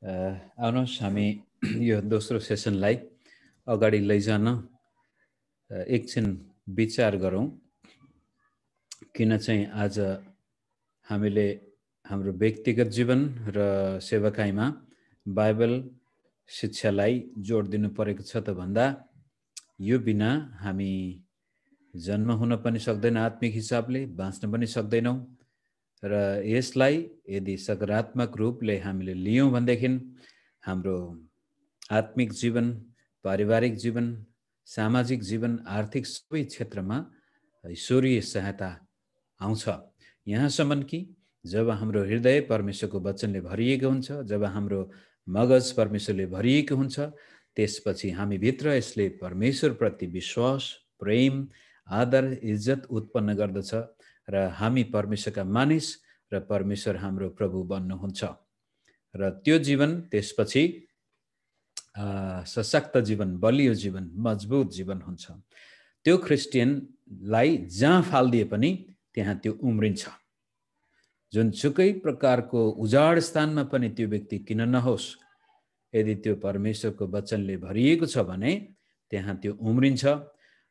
आउनुहोस् हामी यो दोस्रो सेसनलाई अगाडि लैजान एकछिन विचार गरौँ। किन चाहिँ आज हामीले हाम्रो व्यक्तिगत जीवन र सेवाकाईमा बाइबल शिक्षालाई जोड दिनु परेको छ त भन्दा यो बिना हामी जन्म हुन पनि सक्दैन, आत्मिक हिसाबले बाँच्न पनि सक्दैनौँ। र यसलाई यदि सकारात्मक रूपले हामीले लियौँ भनेदेखि हाम्रो आत्मिक जीवन, पारिवारिक जीवन, सामाजिक जीवन, आर्थिक सबै क्षेत्रमा ईश्वरीय सहायता आउँछ। यहाँसम्म कि जब हाम्रो हृदय परमेश्वरको वचनले भरिएको हुन्छ, जब हाम्रो मगज परमेश्वरले भरिएको हुन्छ, त्यसपछि हामीभित्र यसले परमेश्वरप्रति विश्वास, प्रेम, आदर, इज्जत उत्पन्न गर्दछ र हामी परमेश्वरका मानिस र परमेश्वर हाम्रो प्रभु बन्नुहुन्छ। र त्यो जीवन त्यसपछि सशक्त जीवन, बलियो जीवन, मजबुत जीवन हुन्छ। त्यो क्रिस्चियनलाई जहाँ फालिदिए पनि त्यहाँ त्यो उम्रिन्छ। जुनसुकै प्रकारको उजाड स्थानमा पनि त्यो व्यक्ति किन नहोस्, यदि त्यो परमेश्वरको वचनले भरिएको छ भने त्यहाँ त्यो उम्रिन्छ।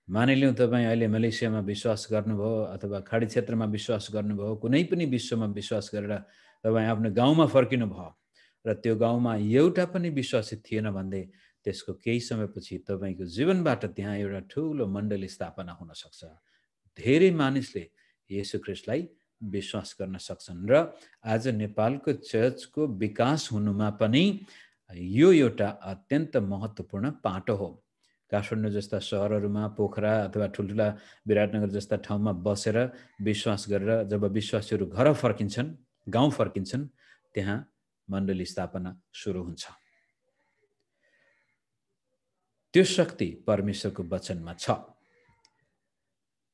मानिलिउँ तपाईँ अहिले मलेसियामा विश्वास गर्नुभयो अथवा खाडी क्षेत्रमा विश्वास गर्नुभयो, कुनै पनि विश्वमा विश्वास गरेर तपाईँ आफ्नो गाउँमा फर्किनु भयो र त्यो गाउँमा एउटा पनि विश्वासी थिएन भन्दै त्यसको केही समयपछि तपाईँको जीवनबाट त्यहाँ एउटा ठुलो मण्डली स्थापना हुन सक्छ। धेरै मानिसले येशू ख्रीष्टलाई विश्वास गर्न सक्छन् र आज नेपालको चर्चको विकास हुनुमा पनि यो एउटा अत्यन्त महत्त्वपूर्ण पाटो हो। काठमाडौँ जस्ता सहरहरूमा, पोखरा अथवा ठुल्ठुला विराटनगर जस्ता ठाउँमा बसेर विश्वास गरेर जब विश्वासीहरू घर फर्किन्छन्, गाउँ फर्किन्छन्, त्यहाँ मण्डली स्थापना सुरु हुन्छ। त्यो शक्ति परमेश्वरको वचनमा छ।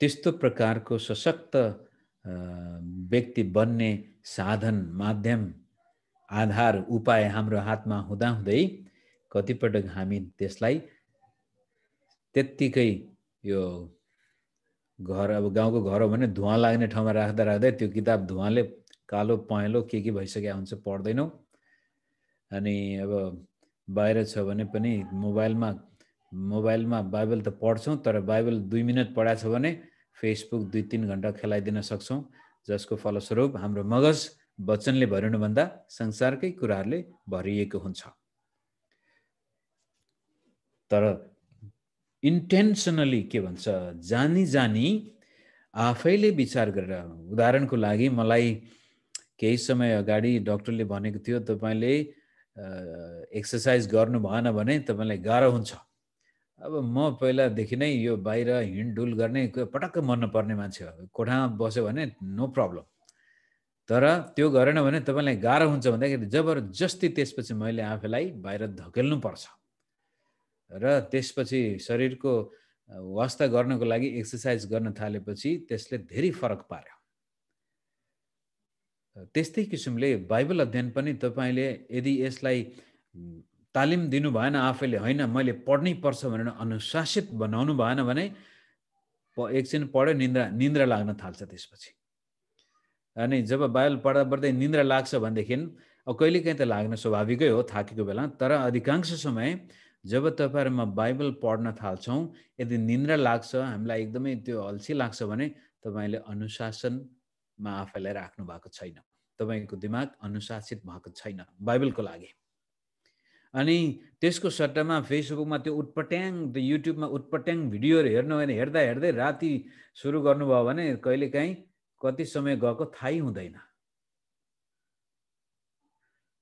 त्यस्तो प्रकारको सशक्त व्यक्ति बन्ने साधन, माध्यम, आधार, उपाय हाम्रो हातमा हुँदाहुँदै कतिपटक हामी त्यसलाई त्यत्तिकै यो घर, अब गाउँको घर हो भने धुवाँ लाग्ने ठाउँमा राख्दा राख्दै त्यो किताब धुवाँले कालो पहेँलो के भइसकेको हुन्छ, पढ्दैनौँ। अनि अब बाहिर छ भने पनि मोबाइलमा बाइबल त पढ्छौँ, तर बाइबल 2 मिनट पढाएको छ भने फेसबुक 2-3 घण्टा खेलाइदिन सक्छौँ, जसको फलस्वरूप हाम्रो मगज वचनले भरिनुभन्दा संसारकै कुराहरूले भरिएको हुन्छ। तर इन्टेन्सनली के भन्छ, जानी आफैले विचार गरेर, उदाहरणको लागि मलाई केही समय अगाडि डाक्टरले भनेको थियो तपाईँले एक्सर्साइज गर्नु भएन भने तपाईँलाई गाह्रो हुन्छ। अब म पहिलादेखि नै यो बाहिर हिँडडुल गर्ने पटक्क मन नपर्ने मान्छे हो। कोठामा बस्यो भने नो प्रब्लम, तर त्यो गरेन भने तपाईँलाई गाह्रो हुन्छ भन्दाखेरि जबरजस्ती त्यसपछि मैले आफैलाई बाहिर धकेल्नु पर्छ र त्यसपछि शरीरको वास्ता गर्नको लागि एक्सर्साइज गर्न थालेपछि त्यसले धेरै फरक पार्यो। त्यस्तै किसिमले बाइबल अध्ययन पनि तपाईँले यदि यसलाई तालिम दिनु भएन, आफैले होइन मैले पढ्नै पर्छ भनेर अनुशासित बनाउनु भएन भने एकछिन पढ्यो, निन्द्रा लाग्न थाल्छ त्यसपछि। अनि जब बाइबल पढ्दा पढ्दै निन्द्रा लाग्छ भनेदेखि कहिलेकाहीँ त लाग्न स्वाभाविकै हो थाकेको बेला, तर अधिकांश समय जब तपाईँहरूमा बाइबल पढ्न थाल्छौँ, यदि निन्द्रा लाग्छ, हामीलाई एकदमै त्यो अल्छी लाग्छ भने तपाईँले अनुशासनमा आफैलाई राख्नु भएको छैन, तपाईँको दिमाग अनुशासित भएको छैन बाइबलको लागि। अनि त्यसको सट्टामा फेसबुकमा त्यो उटपट्याङ, त्यो युट्युबमा उटपट्याङ भिडियोहरू हेर्नु भने हेर्दै राति सुरु गर्नुभयो भने कहिलेकाहीँ कति समय गएको थाहै हुँदैन।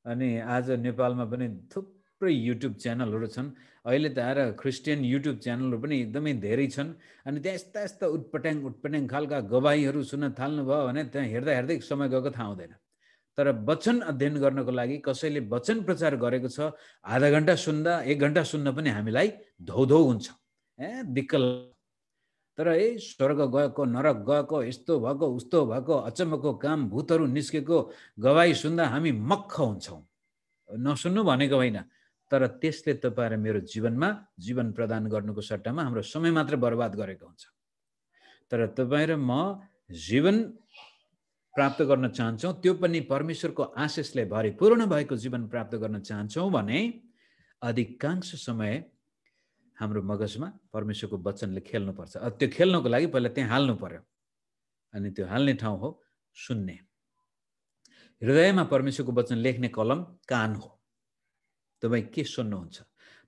अनि आज नेपालमा पनि थुप्रै युट्युब च्यानलहरू छन्। अहिले त आएर क्रिस्चियन युट्युब च्यानलहरू पनि एकदमै धेरै छन्। अनि त्यहाँ यस्ता उटपट्याङ खालका गवाहीहरू सुन्न थाल्नुभयो भने त्यहाँ हेर्दै समय गएको थाहा हुँदैन। तर वचन अध्ययन गर्नको लागि कसैले वचन प्रचार गरेको छ, आधा घण्टा सुन्दा 1 घण्टा सुन्न पनि हामीलाई धौ हुन्छ, दिक्क। तर स्वर्ग गएको, नरक गएको, यस्तो भएको, उस्तो भएको, अचम्मको काम, भूतहरू निस्केको गवाही सुन्दा हामी मक्ख हुन्छौँ। नसुन्नु भनेको होइन, तर त्यसले तपाईँ र मेरो जीवनमा जीवन प्रदान गर्नुको सट्टामा हाम्रो समय मात्र बर्बाद गरेको हुन्छ। तर तपाईँ र म जीवन प्राप्त गर्न चाहन्छौँ, त्यो पनि परमेश्वरको आशिषले भरिपूर्ण भएको जीवन प्राप्त गर्न चाहन्छौँ भने अधिकांश समय हाम्रो मगजमा परमेश्वरको वचनले खेल्नुपर्छ। त्यो खेल्नको लागि पहिला त्यहाँ हाल्नु पर्यो, अनि त्यो हाल्ने ठाउँ हो सुन्ने। हृदयमा परमेश्वरको वचन लेख्ने कलम कान हो। तपाईँ के सुन्नुहुन्छ?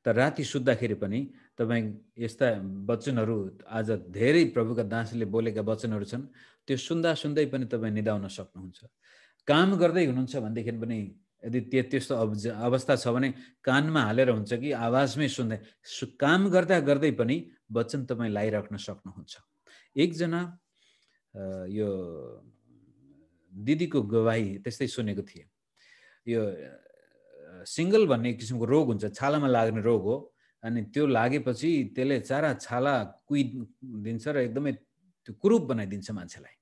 त राति सुत्दाखेरि पनि तपाईँ यस्ता वचनहरू, आज धेरै प्रभुका दासले बोलेका वचनहरू छन्, त्यो सुन्दा सुन्दै पनि तपाईँ निदाउन सक्नुहुन्छ। काम गर्दै हुनुहुन्छ भनेदेखि पनि यदि त्यस्तो अवस्था छ भने कानमा हालेर हुन्छ कि आवाजमै सुन्दै काम गर्दा गर्दै पनि वचन तपाईँ लाइराख्न सक्नुहुन्छ। एकजना यो दिदीको गवाही त्यस्तै सुनेको थिएँ। यो सिङ्गल भन्ने किसिमको रोग हुन्छ, छालामा लाग्ने रोग हो, अनि त्यो लागेपछि त्यसले सारा छाला कुहिदिन्छ र एकदमै त्यो कुरूप बनाइदिन्छ मान्छेलाई।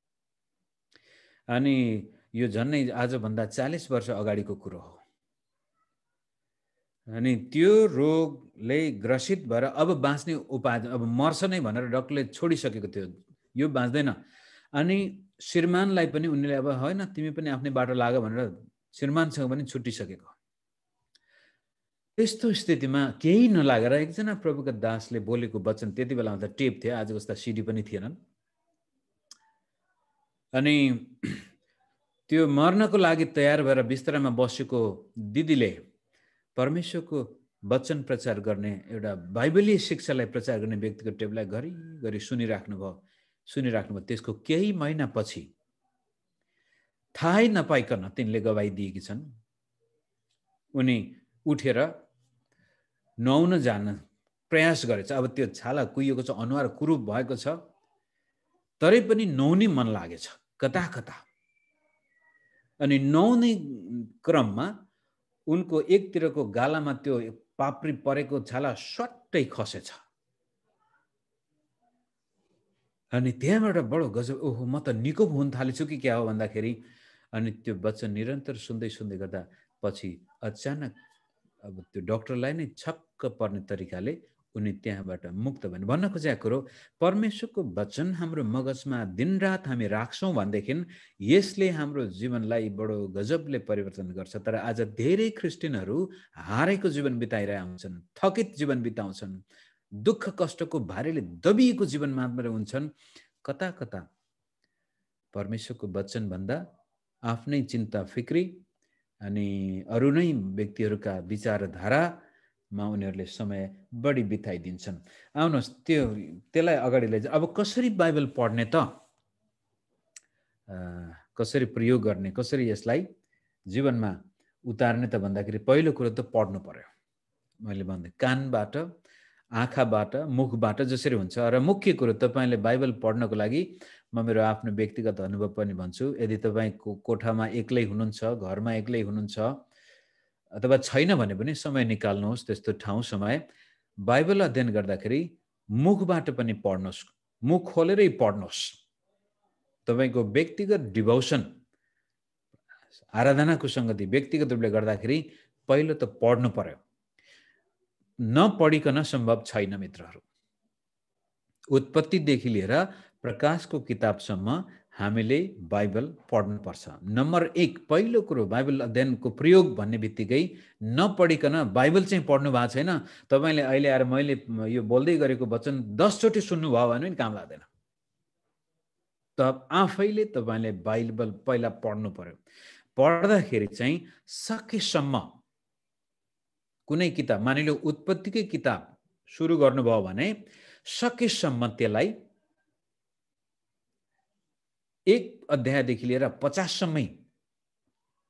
अनि यो झन्नै आजभन्दा 40 वर्ष अगाडिको कुरो हो। अनि त्यो रोगले ग्रसित भएर अब बाँच्ने उपाय, अब मर्छ नै भनेर डक्टरले छोडिसकेको थियो, यो बाँच्दैन। अनि श्रीमानलाई पनि उनले अब होइन तिमी पनि आफ्नै बाटो लाग भनेर श्रीमानसँग पनि छुट्टिसकेको। त्यस्तो स्थितिमा केही नलागेर एकजना प्रभुका दासले बोलेको वचन, त्यति बेलामा त टेप थियो, आज जस्ता सिडी पनि थिएनन्। अनि त्यो मर्नको लागि तयार भएर बिस्तरामा बसेको दिदीले परमेश्वरको वचन प्रचार गर्ने, एउटा बाइबलीय शिक्षालाई प्रचार गर्ने व्यक्तिको टेपलाई घरिघरि सुनिराख्नु भयो। त्यसको केही महिनापछि थाहै नपाइकन तिनले गवाही दिएकी छन्। उनी उठेर नुहाउन जान प्रयास गरेछ। अब त्यो छाला कुहिएको छ, अनुहार कुरूप भएको छ, तरै पनि नुहाउने मन लागेछ कता कता। अनि नुहाउने क्रममा उनको एकतिरको गालामा त्यो पाप्री परेको छाला सट्टै खसेछ। अनि त्यहाँबाट बडो गजब, ओहो म त निको हुन थालेछु कि क्या हो भन्दाखेरि, अनि त्यो वचन निरन्तर सुन्दै सुन्दै गर्दा पछि अचानक अब त्यो डक्टरलाई नै छक्क पर्ने तरिकाले उनी त्यहाँबाट मुक्त भए। भन्न खोजेको कुरो, परमेश्वरको वचन हाम्रो मगजमा दिनरात हामी राख्छौँ भनेदेखि यसले हाम्रो जीवनलाई बडो गजबले परिवर्तन गर्छ। तर आज धेरै क्रिस्चियनहरू हारेको जीवन बिताइरहेका हुन्छन्, थकित जीवन बिताउँछन्, दुःख कष्टको भारीले दबिएको जीवन मात्र हुन्छन्। कता कता परमेश्वरको वचन भन्दा आफ्नै चिन्ता फिक्री अनि अरू नै व्यक्तिहरूका विचारधारामा उनीहरूले समय बढी बिताइदिन्छन्। आउनुहोस् त्यसलाई अगाडि लैजा। अब कसरी बाइबल पढ्ने त, कसरी प्रयोग गर्ने, कसरी यसलाई जीवनमा उतार्ने त भन्दाखेरि पहिलो कुरो त पढ्नु पर्यो। मैले भन्दै कानबाट, आँखाबाट, मुखबाट जसरी हुन्छ। र मुख्य कुरो, तपाईँले बाइबल पढ्नको लागि म मेरो आफ्नो व्यक्तिगत अनुभव पनि भन्छु। यदि तपाईँको कोठामा एक्लै हुनुहुन्छ, घरमा एक्लै हुनुहुन्छ, अथवा छैन भने पनि समय निकाल्नुहोस् त्यस्तो ठाउँ समय। बाइबल अध्ययन गर्दाखेरि मुखबाट पनि पढ्नुहोस्, मुख खोलेरै पढ्नुहोस्। तपाईँको व्यक्तिगत डिभोसन, आराधनाको सङ्गति व्यक्तिगत रूपले गर्दाखेरि पहिलो त पढ्नु पर्यो। नपढिकन सम्भव छैन मित्रहरू। उत्पत्तिदेखि लिएर प्रकाशको किताबसम्म हामीले बाइबल पढ्नुपर्छ। नम्बर 1 पहिलो कुरो, बाइबल अध्ययनको प्रयोग भन्ने बित्तिकै नपढिकन बाइबल चाहिँ पढ्नु भएको छैन। तपाईँले अहिले आएर मैले यो बोल्दै गरेको वचन 10 चोटि सुन्नुभयो भने पनि काम लाग्दैन। त आफैले तपाईँले बाइबल पहिला पढ्नु पर्यो। पढ्दाखेरि चाहिँ सकेसम्म कुनै किताब, मानिलियो उत्पत्तिकै किताब सुरु गर्नुभयो भने सकेसम्म त्यसलाई 1 अध्यायदेखि लिएर 50 सम्मै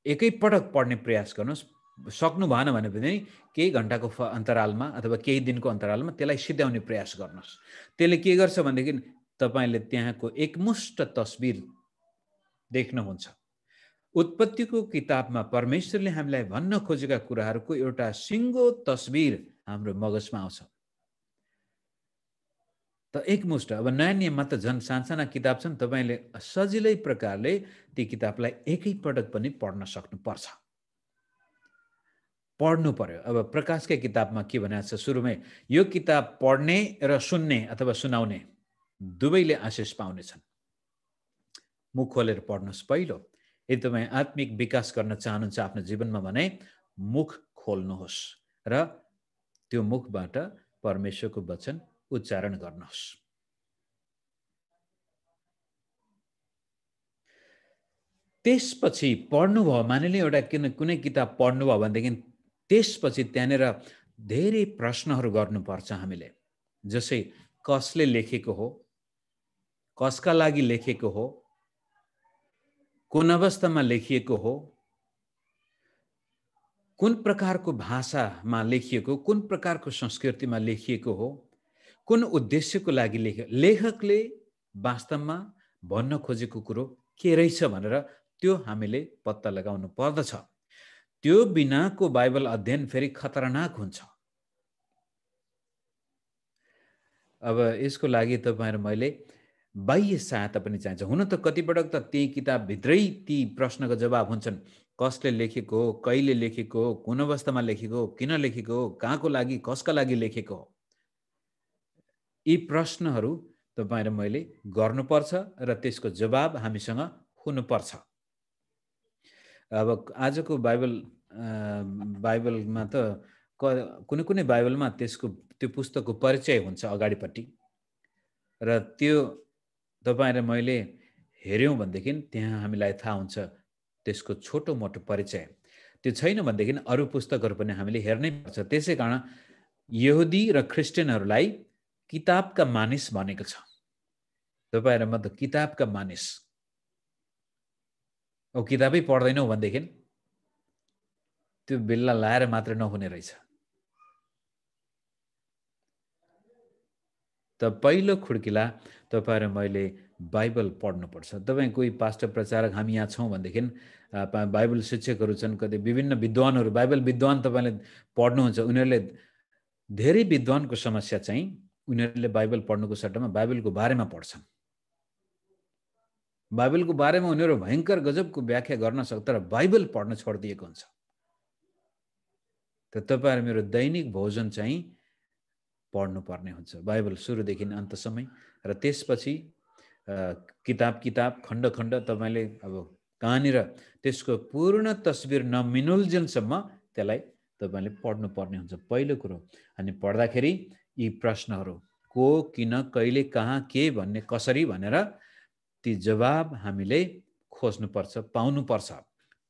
एकैपटक पढ्ने प्रयास गर्नुहोस्। सक्नु भएन भने पनि केही घन्टाको अन्तरालमा अथवा केही दिनको अन्तरालमा त्यसलाई सिध्याउने प्रयास गर्नुहोस्। त्यसले के गर्छ भनेदेखि तपाईँले त्यहाँको एकमुष्ट तस्बिर देख्नुहुन्छ। उत्पत्तिको किताबमा परमेश्वरले हामीलाई भन्न खोजेका कुराहरूको एउटा सिङ्गो तस्बिर हाम्रो मगजमा आउँछ। त एकमुष्ट। अब नयाँ नियममा त झन् सानसाना किताब छन्, तपाईँले सजिलै प्रकारले ती किताबलाई एकैपटक पनि पढ्न सक्नुपर्छ। पढ्नु पर्यो। अब प्रकाशकै किताबमा के भनेको छ सुरुमै, यो किताब पढ्ने र सुन्ने अथवा सुनाउने दुवैले आशिष पाउनेछन्। मुख खोलेर पढ्नुहोस् पहिलो। यदि तपाईँ आत्मिक विकास गर्न चाहनुहुन्छ आफ्नो जीवनमा भने मुख खोल्नुहोस् र त्यो मुखबाट परमेश्वरको वचन उच्चारण गर्नुहोस्। त्यसपछि पढ्नुभयो, मानिले एउटा कुनै किताब पढ्नुभयो भनेदेखि त्यसपछि त्यहाँनिर धेरै प्रश्नहरू गर्नुपर्छ हामीले। जसै कसले लेखेको हो, कसका लागि लेखेको हो, कुन अवस्थामा लेखिएको हो, कुन प्रकारको भाषामा लेखिएको, कुन प्रकारको संस्कृतिमा लेखिएको हो, कुन उद्देश्यको लागि लेखकले वास्तवमा भन्न खोजेको कुरो के रहेछ भनेर त्यो हामीले पत्ता लगाउनु पर्दछ। त्यो बिनाको बाइबल अध्ययन फेरि खतरनाक हुन्छ। अब यसको लागि तपाईहरु मैले बाह्य सहायता पनि चाहिन्छ। हुन त कतिपटक त त्यही किताबभित्रै ती प्रश्नको जवाब हुन्छन्। कसले लेखेको हो, कहिले लेखेको हो, कुन अवस्थामा लेखेको हो, किन लेखेको हो, कहाँको लागि, कसका लागि लेखेको हो, यी प्रश्नहरू तपाईँ र मैले गर्नुपर्छ र त्यसको जवाब हामीसँग हुनुपर्छ। अब आजको बाइबलमा त कुनै कुनै बाइबलमा त्यो पुस्तकको परिचय हुन्छ अगाडिपट्टि, र त्यो तपाईँ र मैले हेऱ्यौँ भनेदेखि त्यहाँ हामीलाई थाहा हुन्छ त्यसको छोटो मोटो परिचय। त्यो छैन भनेदेखि अरू पुस्तकहरू पनि हामीले हेर्नै पर्छ। त्यसै कारण यहुदी र क्रिस्चियनहरूलाई किताबका मानिस भनेको छ। तपाईँ र म त किताबका मानिस। अब किताबै पढ्दैनौँ भनेदेखि त्यो बिल्ला लाएर मात्र नहुने रहेछ। त पहिलो खुड्किला तपाईँ र मैले बाइबल पढ्नुपर्छ। तपाईँ कोही पास्टर प्रचारक हामी यहाँ छौँ भनेदेखि बाइबल शिक्षकहरू छन्, कतै विभिन्न विद्वानहरू, बाइबल विद्वान तपाईँले पढ्नुहुन्छ। उनीहरूले धेरै विद्वानको समस्या चाहिँ उनीहरूले बाइबल पढ्नुको सट्टामा बाइबलको बारेमा पढ्छन्। बाइबलको बारेमा उनीहरू भयङ्कर गजबको व्याख्या गर्न सक्छ, तर बाइबल पढ्न छोडिदिएको हुन्छ। त तपाईहरु मेरो दैनिक भोजन चाहिँ पढ्नुपर्ने हुन्छ, बाइबल सुरुदेखि अन्तसम्म। र त्यसपछि किताब खण्ड खण्ड तपाईले अब कहाँनिर त्यसको पूर्ण तस्बिर नमिनुन्जेलसम्म त्यसलाई तपाईले पढ्नुपर्ने हुन्छ पहिलो कुरो। अनि पढ्दाखेरि यी प्रश्नहरू को, किन, कहिले, कहाँ, के भन्ने, कसरी भनेर ती जवाब हामीले खोज्नुपर्छ, पाउनुपर्छ।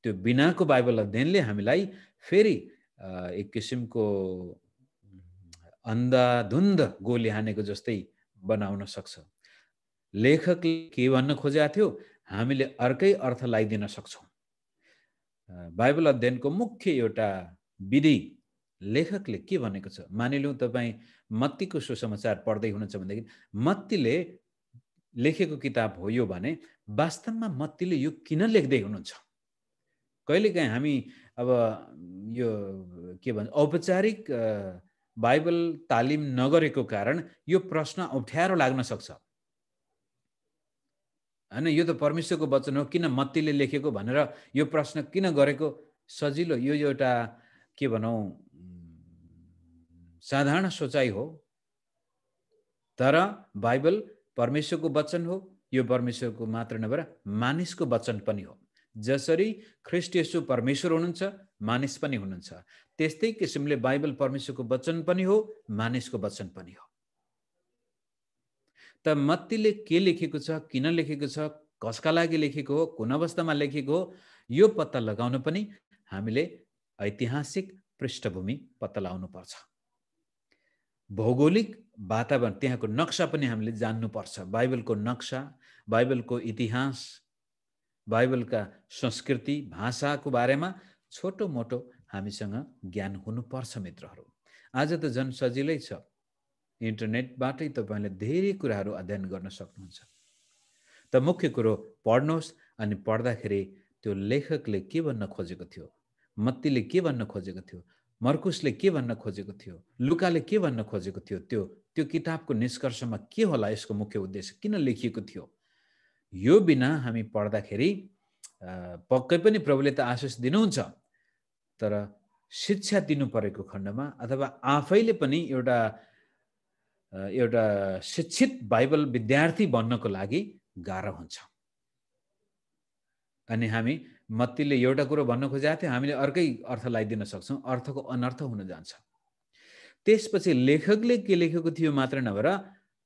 त्यो बिनाको बाइबल अध्ययनले हामीलाई फेरि एक किसिमको अन्धाधुन्ध गोली हानेको जस्तै बनाउन सक्छ। लेखकले के भन्न खोजेको थियो, हामीले अर्कै अर्थ लगाइदिन सक्छौँ। बाइबल अध्ययनको मुख्य एउटा विधि लेखकले के भनेको छ। मानिलिउँ तपाईँ मत्तीको सुसमाचार पढ्दै हुनुहुन्छ भनेदेखि मत्तीले लेखेको किताब हो यो भने वास्तवमा मत्तीले यो किन लेख्दै हुनुहुन्छ। कहिलेकाहीँ हामी अब यो के भन्छ औपचारिक बाइबल तालिम नगरेको कारण यो प्रश्न अप्ठ्यारो लाग्न सक्छ। हैन, यो त परमेश्वरको वचन हो, किन मत्तीले लेखेको भनेर यो प्रश्न किन गरेको सजिलो, यो एउटा के भनौँ साधारण सोचाइ हो। तर बाइबल परमेश्वरको वचन हो। यो परमेश्वरको मात्र नभएर मानिसको वचन पनि हो। जसरी ख्रीष्ट येशू परमेश्वर हुनुहुन्छ, मानिस पनि हुनुहुन्छ, त्यस्तै किसिमले बाइबल परमेश्वरको वचन पनि हो, मानिसको वचन पनि हो। त मत्तीले के लेखेको छ, किन लेखेको छ, कसका लागि लेखेको हो, कुन अवस्थामा लेखेको हो, यो पत्ता लगाउन पनि हामीले ऐतिहासिक पृष्ठभूमि पत्ता लगाउनु पर्छ। भौगोलिक वातावरण, त्यहाँको नक्सा पनि हामीले जान्नुपर्छ। बाइबलको नक्सा, बाइबलको इतिहास, बाइबलका संस्कृति, भाषाको बारेमा छोटो मोटो हामीसँग ज्ञान हुनुपर्छ मित्रहरू। आज त झन् सजिलै छ, इन्टरनेटबाटै तपाईले धेरै कुराहरू अध्ययन गर्न सक्नुहुन्छ। त मुख्य कुरो पढ्नुहोस्, अनि पढ्दाखेरि त्यो लेखकले के भन्न खोजेको थियो, मत्तीले के भन्न खोजेको थियो, मर्कुसले के भन्न खोजेको थियो, लुकाले के भन्न खोजेको थियो, त्यो किताबको निष्कर्षमा के होला, यसको मुख्य उद्देश्य किन लेखिएको थियो, यो बिना हामी पढ्दाखेरि पक्कै पनि प्रभुले त आशिष दिनुहुन्छ, तर शिक्षा दिनु परेको खण्डमा अथवा आफैले पनि एउटा शिक्षित बाइबल विद्यार्थी बन्नको लागि गाह्रो हुन्छ। अनि हामी मत्तीले एउटा कुरो भन्न खोजेको थियो, हामीले अर्कै अर्थ लगाइदिन सक्छौँ, अर्थको अनर्थ हुन जान्छ। त्यसपछि लेखकले के लेखेको थियो मात्र नभएर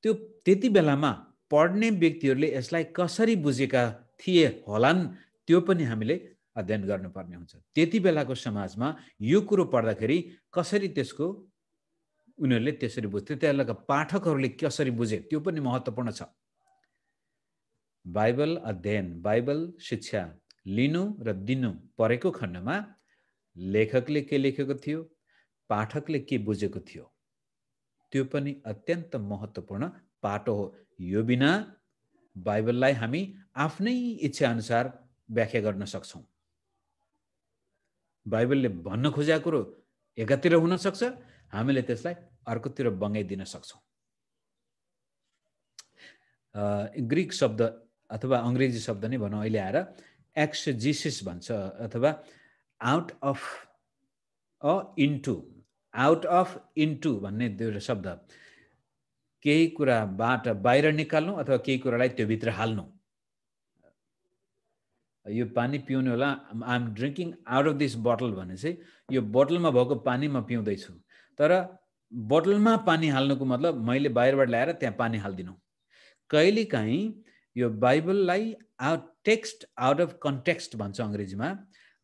त्यो त्यति बेलामा पढ्ने व्यक्तिहरूले यसलाई कसरी बुझेका थिए होलान् त्यो पनि हामीले अध्ययन गर्नुपर्ने हुन्छ। त्यति बेलाको समाजमा यो कुरो पढ्दाखेरि कसरी त्यसको उनीहरूले त्यसरी बुझ्थे, त्यसलाई पाठकहरूले कसरी बुझे त्यो पनि महत्त्वपूर्ण छ। बाइबल अध्ययन, बाइबल शिक्षा लिनु र दिनु परेको खण्डमा लेखकले के लेखेको थियो, पाठकले के बुझेको थियो, त्यो पनि अत्यन्त महत्त्वपूर्ण पाटो हो। यो बिना बाइबललाई हामी आफ्नै इच्छा अनुसार व्याख्या गर्न सक्छौँ। बाइबलले भन्न खोजेको कुरो एकातिर हुन सक्छ, हामीले त्यसलाई अर्कोतिर बङ्गाइदिन सक्छौँ। ग्रीक शब्द अथवा अङ्ग्रेजी शब्द नै भनौँ अहिले आएर एक्सेजेसिस भन्छ, अथवा आउट अफ इन्टु भन्ने दुईवटा शब्द, केही कुराबाट बाहिर निकाल्नु अथवा केही कुरालाई त्यो भित्र हाल्नु। यो पानी पिउने होला, I am drinking out of this bottle भने चाहिँ यो बोटलमा भएको पानी म पिउँदैछु, तर बोटलमा पानी हाल्नुको मतलब मैले बाहिरबाट ल्याएर त्यहाँ पानी हालिदिनु। कहिलेकाहीँ यो बाइबललाई टेक्स्ट आउट अफ कन्टेक्स्ट भन्छ अङ्ग्रेजीमा,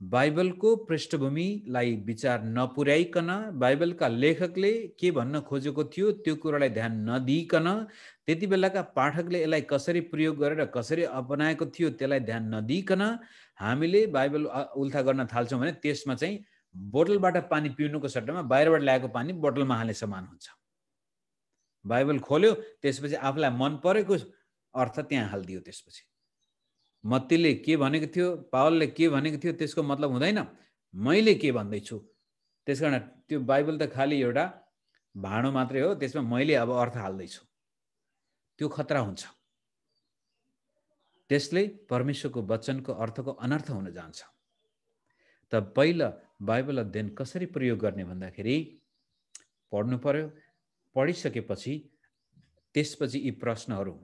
बाइबलको पृष्ठभूमिलाई विचार नपुर्याइकन, बाइबलका लेखकले के भन्न खोजेको थियो त्यो कुरालाई ध्यान नदिइकन, त्यति बेलाका पाठकले यसलाई कसरी प्रयोग गरेर कसरी अपनाएको थियो त्यसलाई ध्यान नदिइकन हामीले बाइबल उल्था गर्न थाल्छौँ भने त्यसमा चाहिँ बोतलबाट पानी पिउनुको सट्टामा बाहिरबाट ल्याएको पानी बोतलमा हाल्ने समान हुन्छ। बाइबल खोल्यो, त्यसपछि आफूलाई मन परेको अर्थ त्यहाँ हालिदियो। त्यसपछि मत्तीले के भनेको थियो, पावलले के भनेको थियो त्यसको मतलब हुँदैन मैले के भन्दैछु। त्यसकारण त्यो बाइबल त खालि एउटा भाँडो मात्रै हो, त्यसमा मैले अब अर्थ हाल्दैछु, त्यो खतरा हुन्छ। त्यसले परमेश्वरको वचनको अर्थको अनर्थ हुन जान्छ। त पहिला बाइबल अध्ययन कसरी प्रयोग गर्ने भन्दाखेरि पढ्नु पर्यो, पढिसकेपछि त्यसपछि यी प्रश्नहरू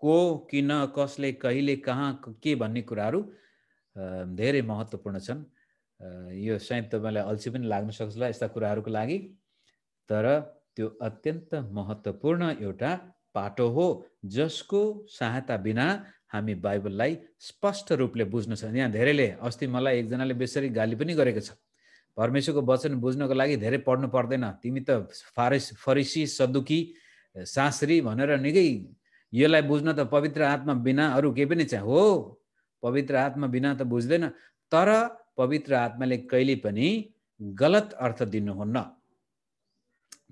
को, किन, कसले, कहिले, कहाँ, के भन्ने कुराहरू धेरै महत्त्वपूर्ण छन्। यो सायद तपाईँलाई अल्छी पनि लाग्न सक्छ यस्ता कुराहरूको लागि, तर त्यो अत्यन्त महत्त्वपूर्ण एउटा पाटो हो जसको सहायता बिना हामी बाइबललाई स्पष्ट रूपले बुझ्न सक्छौँ। यहाँ धेरैले, अस्ति मलाई एकजनाले बेसरी गाली पनि गरेको छ, परमेश्वरको वचन बुझ्नको लागि धेरै पढ्नु पर्दैन, तिमी त फरिसी, सदुकी, शास्त्री भनेर निकै यसलाई बुझ्न त पवित्र आत्मा बिना अरू केही पनि चाहियो। हो, पवित्र आत्मा बिना त बुझ्दैन, तर पवित्र आत्माले कहिले पनि गलत अर्थ दिनुहुन्न।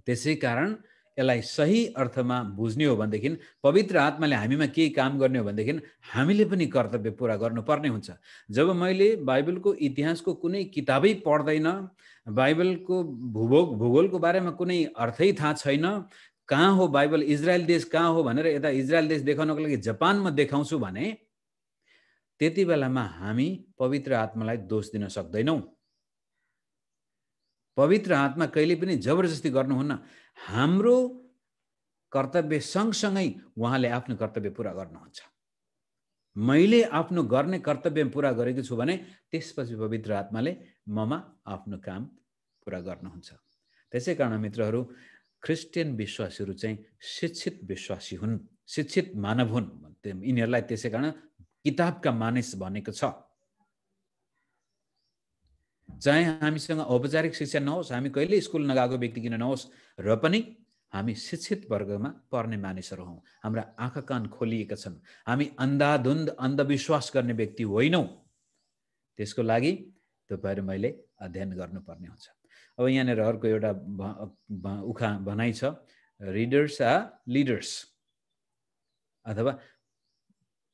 त्यसै कारण यसलाई सही अर्थमा बुझ्ने हो भनेदेखि, पवित्र आत्माले हामीमा केही काम गर्ने हो भनेदेखि हामीले पनि कर्तव्य पुरा गर्नुपर्ने हुन्छ। जब मैले बाइबलको इतिहासको कुनै किताबै पढ्दैन, बाइबलको भूगोलको बारेमा कुनै अर्थै थाहा छैन, कहाँ हो बाइबल, इजरायल देश कहाँ हो भनेर यता इजरायल देश देखाउनको लागि जापानमा देखाउँछु भने त्यति बेलामा हामी पवित्र आत्मालाई दोष दिन सक्दैनौँ। पवित्र आत्मा कहिले पनि जबरजस्ती गर्नुहुन्न। हाम्रो कर्तव्य सँगसँगै उहाँले आफ्नो कर्तव्य पुरा गर्नुहुन्छ। मैले आफ्नो गर्ने कर्तव्य पुरा गरेको छु भने त्यसपछि पवित्र आत्माले ममा आफ्नो काम पुरा गर्नुहुन्छ। त्यसै कारण मित्रहरू, क्रिस्चियन विश्वासीहरू चाहिँ शिक्षित विश्वासी हुन्, शिक्षित मानव हुन्। यिनीहरूलाई त्यसै कारण किताबका मानिस भनेको छ। चाहे हामीसँग औपचारिक शिक्षा नहोस्, हामी कहिले स्कुल नगएको व्यक्ति किन नहोस्, र पनि हामी शिक्षित वर्गमा पर्ने मानिसहरू हौँ। हाम्रा आँखा कान खोलिएका छन्। हामी अन्धाधुन्ध अन्धविश्वास गर्ने व्यक्ति होइनौँ। त्यसको लागि तपाईहरु मैले अध्ययन गर्नुपर्ने हुन्छ। अब यहाँनिर अर्को एउटा भनाइ छ, रिडर्स आर लिडर्स, अथवा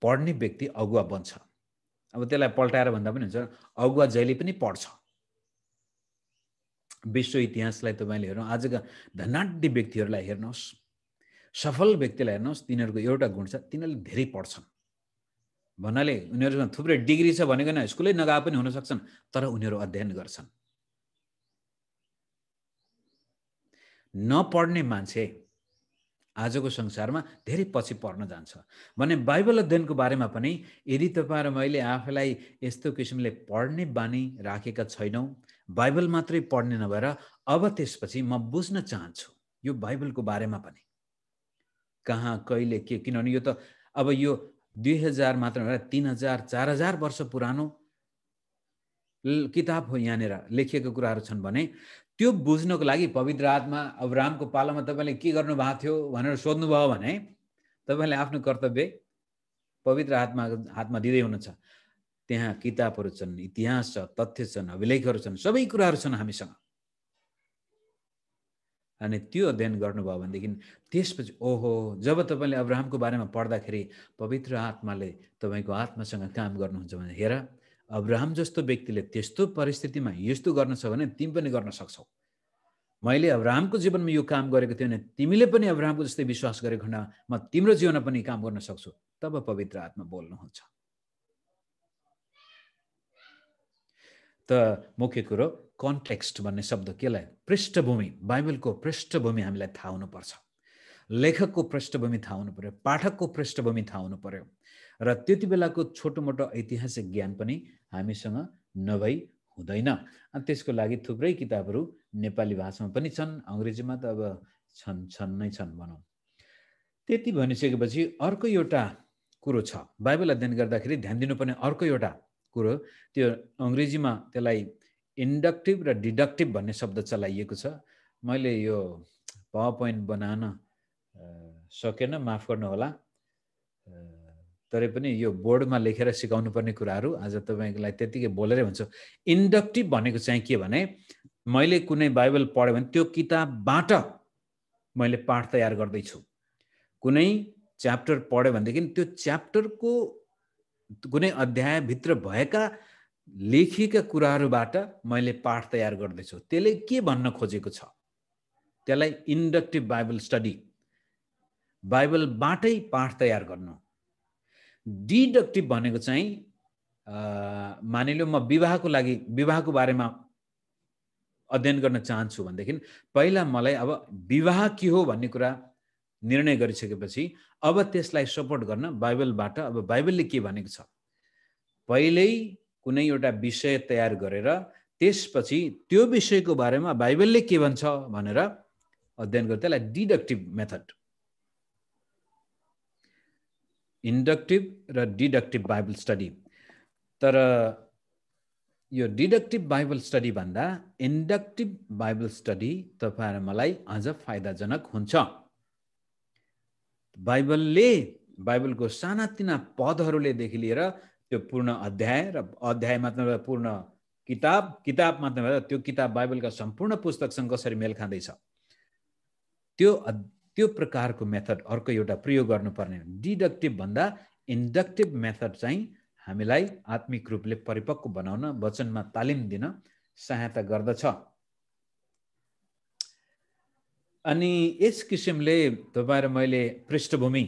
पढ्ने व्यक्ति अगुवा बन्छ। अब त्यसलाई पल्टाएर भन्दा पनि हुन्छ, अगुवा जहिले पनि पढ्छ। विश्व इतिहासलाई तपाईले हेर्नु, आजका धनाढ्य व्यक्तिहरूलाई हेर्नुहोस्, सफल व्यक्तिलाई हेर्नुहोस्, तिनीहरूको एउटा गुण छ, तिनीहरूले धेरै पढ्छन्। भन्नाले उनीहरूसँग थुप्रै डिग्री छ भनेको न, स्कुलै नगए पनि हुन सक्छन्, तर उनीहरू अध्ययन गर्छन्। नपढ्ने मान्छे आजको संसारमा धेरै पछि पर्न जान्छ भने बाइबल अध्ययनको बारेमा पनि यदि तपाईँ र मैले आफैलाई यस्तो किसिमले पढ्ने बानी राखेका छैनौँ, बाइबल मात्रै पढ्ने नभएर अब त्यसपछि म बुझ्न चाहन्छु यो बाइबलको बारेमा पनि कहाँ कहिले के, किनभने यो त अब यो 2000 मात्र नभएर 3000 4000 वर्ष पुरानो किताब हो। यहाँनिर लेखिएका कुराहरू छन् भने त्यो बुझ्नको लागि पवित्र आत्मा अब्राहमको पालामा तपाईँले के गर्नुभएको थियो भनेर सोध्नुभयो भने तपाईँले आफ्नो कर्तव्य पवित्र आत्माको हातमा दिँदै हुनुहुन्छ। त्यहाँ किताबहरू छन्, इतिहास छ, तथ्य छन्, अभिलेखहरू छन्, सबै कुराहरू छन् हामीसँग। अनि त्यो अध्ययन गर्नुभयो भनेदेखि त्यसपछि ओहो, जब तपाईँले अब्राहमको बारेमा पढ्दाखेरि पवित्र आत्माले तपाईँको आत्मासँग काम गर्नुहुन्छ भने हेर, अब्राहम जस्तो व्यक्तिले त्यस्तो परिस्थितिमा यस्तो गर्न छ भने तिमी पनि गर्न सक्छौ। मैले अब्राहमको जीवनमा यो काम गरेको थिएँ भने तिमीले पनि अब्राहमको जस्तै विश्वास गरेको खण्डमा म तिम्रो जीवनमा पनि काम गर्न सक्छु। तब पवित्र आत्मा बोल्नुहुन्छ। त मुख्य कुरो कन्टेक्स्ट भन्ने शब्द केलाई? पृष्ठभूमि, बाइबलको पृष्ठभूमि हामीलाई थाहा हुनुपर्छ। लेखकको पृष्ठभूमि थाहा हुनु पर्यो, पाठकको पृष्ठभूमि थाहा हुनु पर्यो र त्यति बेलाको छोटो मोटो ऐतिहासिक ज्ञान पनि हामीसँग नभई हुँदैन। अनि त्यसको लागि थुप्रै किताबहरू नेपाली भाषामा पनि छन्, अङ्ग्रेजीमा त अब छन् नै छन् भनौँ। त्यति भनिसकेपछि अर्को एउटा कुरो छ, बाइबल अध्ययन गर्दाखेरि ध्यान दिनुपर्ने अर्को एउटा कुरो, त्यो अङ्ग्रेजीमा त्यसलाई इन्डक्टिभ र डिडक्टिभ भन्ने शब्द चलाइएको छ। मैले यो पावर पोइन्ट बनाउन सकेन, माफ गर्नुहोला। तरै पनि यो बोर्डमा लेखेर सिकाउनु पर्ने कुराहरू आज तपाईँलाई त्यतिकै बोलेरै हुन्छ। इन्डक्टिभ भनेको चाहिँ के भने मैले कुनै बाइबल पढेँ भने त्यो किताबबाट मैले पाठ तयार गर्दैछु। कुनै च्याप्टर पढ्यो भनेदेखि त्यो च्याप्टरको कुनै अध्यायभित्र भएका लेखिएका कुराहरूबाट मैले पाठ तयार गर्दैछु। त्यसले के भन्न खोजेको छ? त्यसलाई इन्डक्टिभ बाइबल स्टडी, बाइबलबाटै पाठ तयार गर्नु। डिडक्टिभ भनेको चाहिँ मानिलियो म विवाहको बारेमा अध्ययन गर्न चाहन्छु भनेदेखि पहिला मलाई अब विवाह के हो भन्ने कुरा निर्णय गरिसकेपछि अब त्यसलाई सपोर्ट गर्न बाइबलबाट अब बाइबलले के भनेको छ पहिल्यै कुनै एउटा विषय तयार गरेर त्यसपछि त्यो विषयको बारेमा बाइबलले के भन्छ भनेर अध्ययन गर्दा त्यसलाई डिडक्टिभ मेथड, इन्डक्टिभ र डिडक्टिभ बाइबल स्टडी। तर यो डिडक्टिभ बाइबल स्टडी भन्दा इन्डक्टिभ बाइबल स्टडी तपाईँ र मलाई अझ फाइदाजनक हुन्छ। बाइबलको सानातिना पदहरूलेदेखि लिएर त्यो पूर्ण अध्याय र अध्याय मात्र पूर्ण किताब मात्र त्यो किताब बाइबलका सम्पूर्ण पुस्तकसँग कसरी मेल खाँदैछ त्यो प्रकारको मेथड अर्को एउटा प्रयोग गर्नुपर्ने। डिडक्टिभ भन्दा इन्डक्टिभ मेथड चाहिँ हामीलाई आत्मिक रूपले परिपक्व बनाउन, वचनमा तालिम दिन सहायता गर्दछ। अनि यस किसिमले तपाईँ र मैले पृष्ठभूमि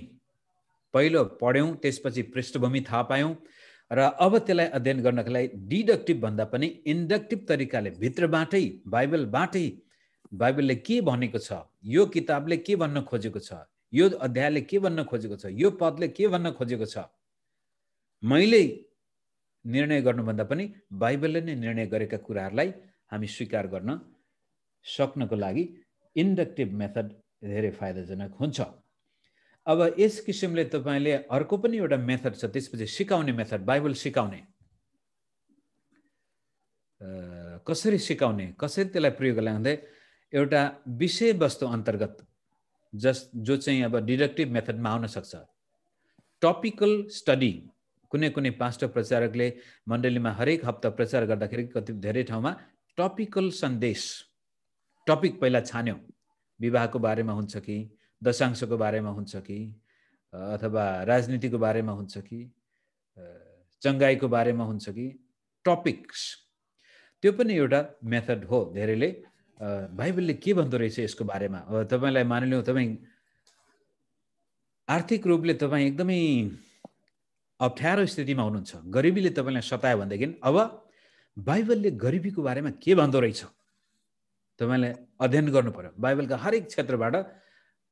पहिलो पढ्यौँ, त्यसपछि पृष्ठभूमि थाहा पायौँ र अब त्यसलाई अध्ययन गर्नका लागि डिडक्टिभ भन्दा पनि इन्डक्टिभ तरिकाले भित्रबाटै बाइबलले के भनेको छ, यो किताबले के भन्न खोजेको छ, यो अध्यायले के भन्न खोजेको छ, यो पदले के भन्न खोजेको छ, मैले निर्णय गर्नुभन्दा पनि बाइबलले नै निर्णय गरेका कुराहरूलाई हामी स्वीकार गर्न सक्नको लागि इन्डक्टिभ मेथड धेरै फाइदाजनक हुन्छ। अब यस किसिमले तपाईँले अर्को पनि एउटा मेथड छ, त्यसपछि सिकाउने मेथड, बाइबल सिकाउने। कसरी सिकाउने, कसरी त्यसलाई प्रयोग गर्ने भन्दा एउटा विषयवस्तु अन्तर्गत जो चाहिँ अब डिडक्टिभ मेथडमा आउन सक्छ। टपिकल स्टडी, कुनै पास्टर प्रचारकले मण्डलीमा हरेक हप्ता प्रचार गर्दाखेरि कति धेरै ठाउँमा टपिकल सन्देश, टपिक पहिला छान्यो, विवाहको बारेमा हुन्छ कि, दशांशको बारेमा हुन्छ कि, अथवा राजनीतिको बारेमा हुन्छ कि, चङ्गाईको बारेमा हुन्छ कि, टपिक्स, त्यो पनि एउटा मेथड हो। धेरैले बाइबलले के भन्दो रहेछ यसको बारेमा, अब तपाईँलाई मानिलिउँ तपाईँ आर्थिक रूपले तपाईँ एकदमै अप्ठ्यारो स्थितिमा हुनुहुन्छ, गरिबीले तपाईँलाई सतायो भनेदेखि अब बाइबलले गरिबीको बारेमा के भन्दो रहेछ तपाईँले अध्ययन गर्नु पर्यो। बाइबलका हरेक क्षेत्रबाट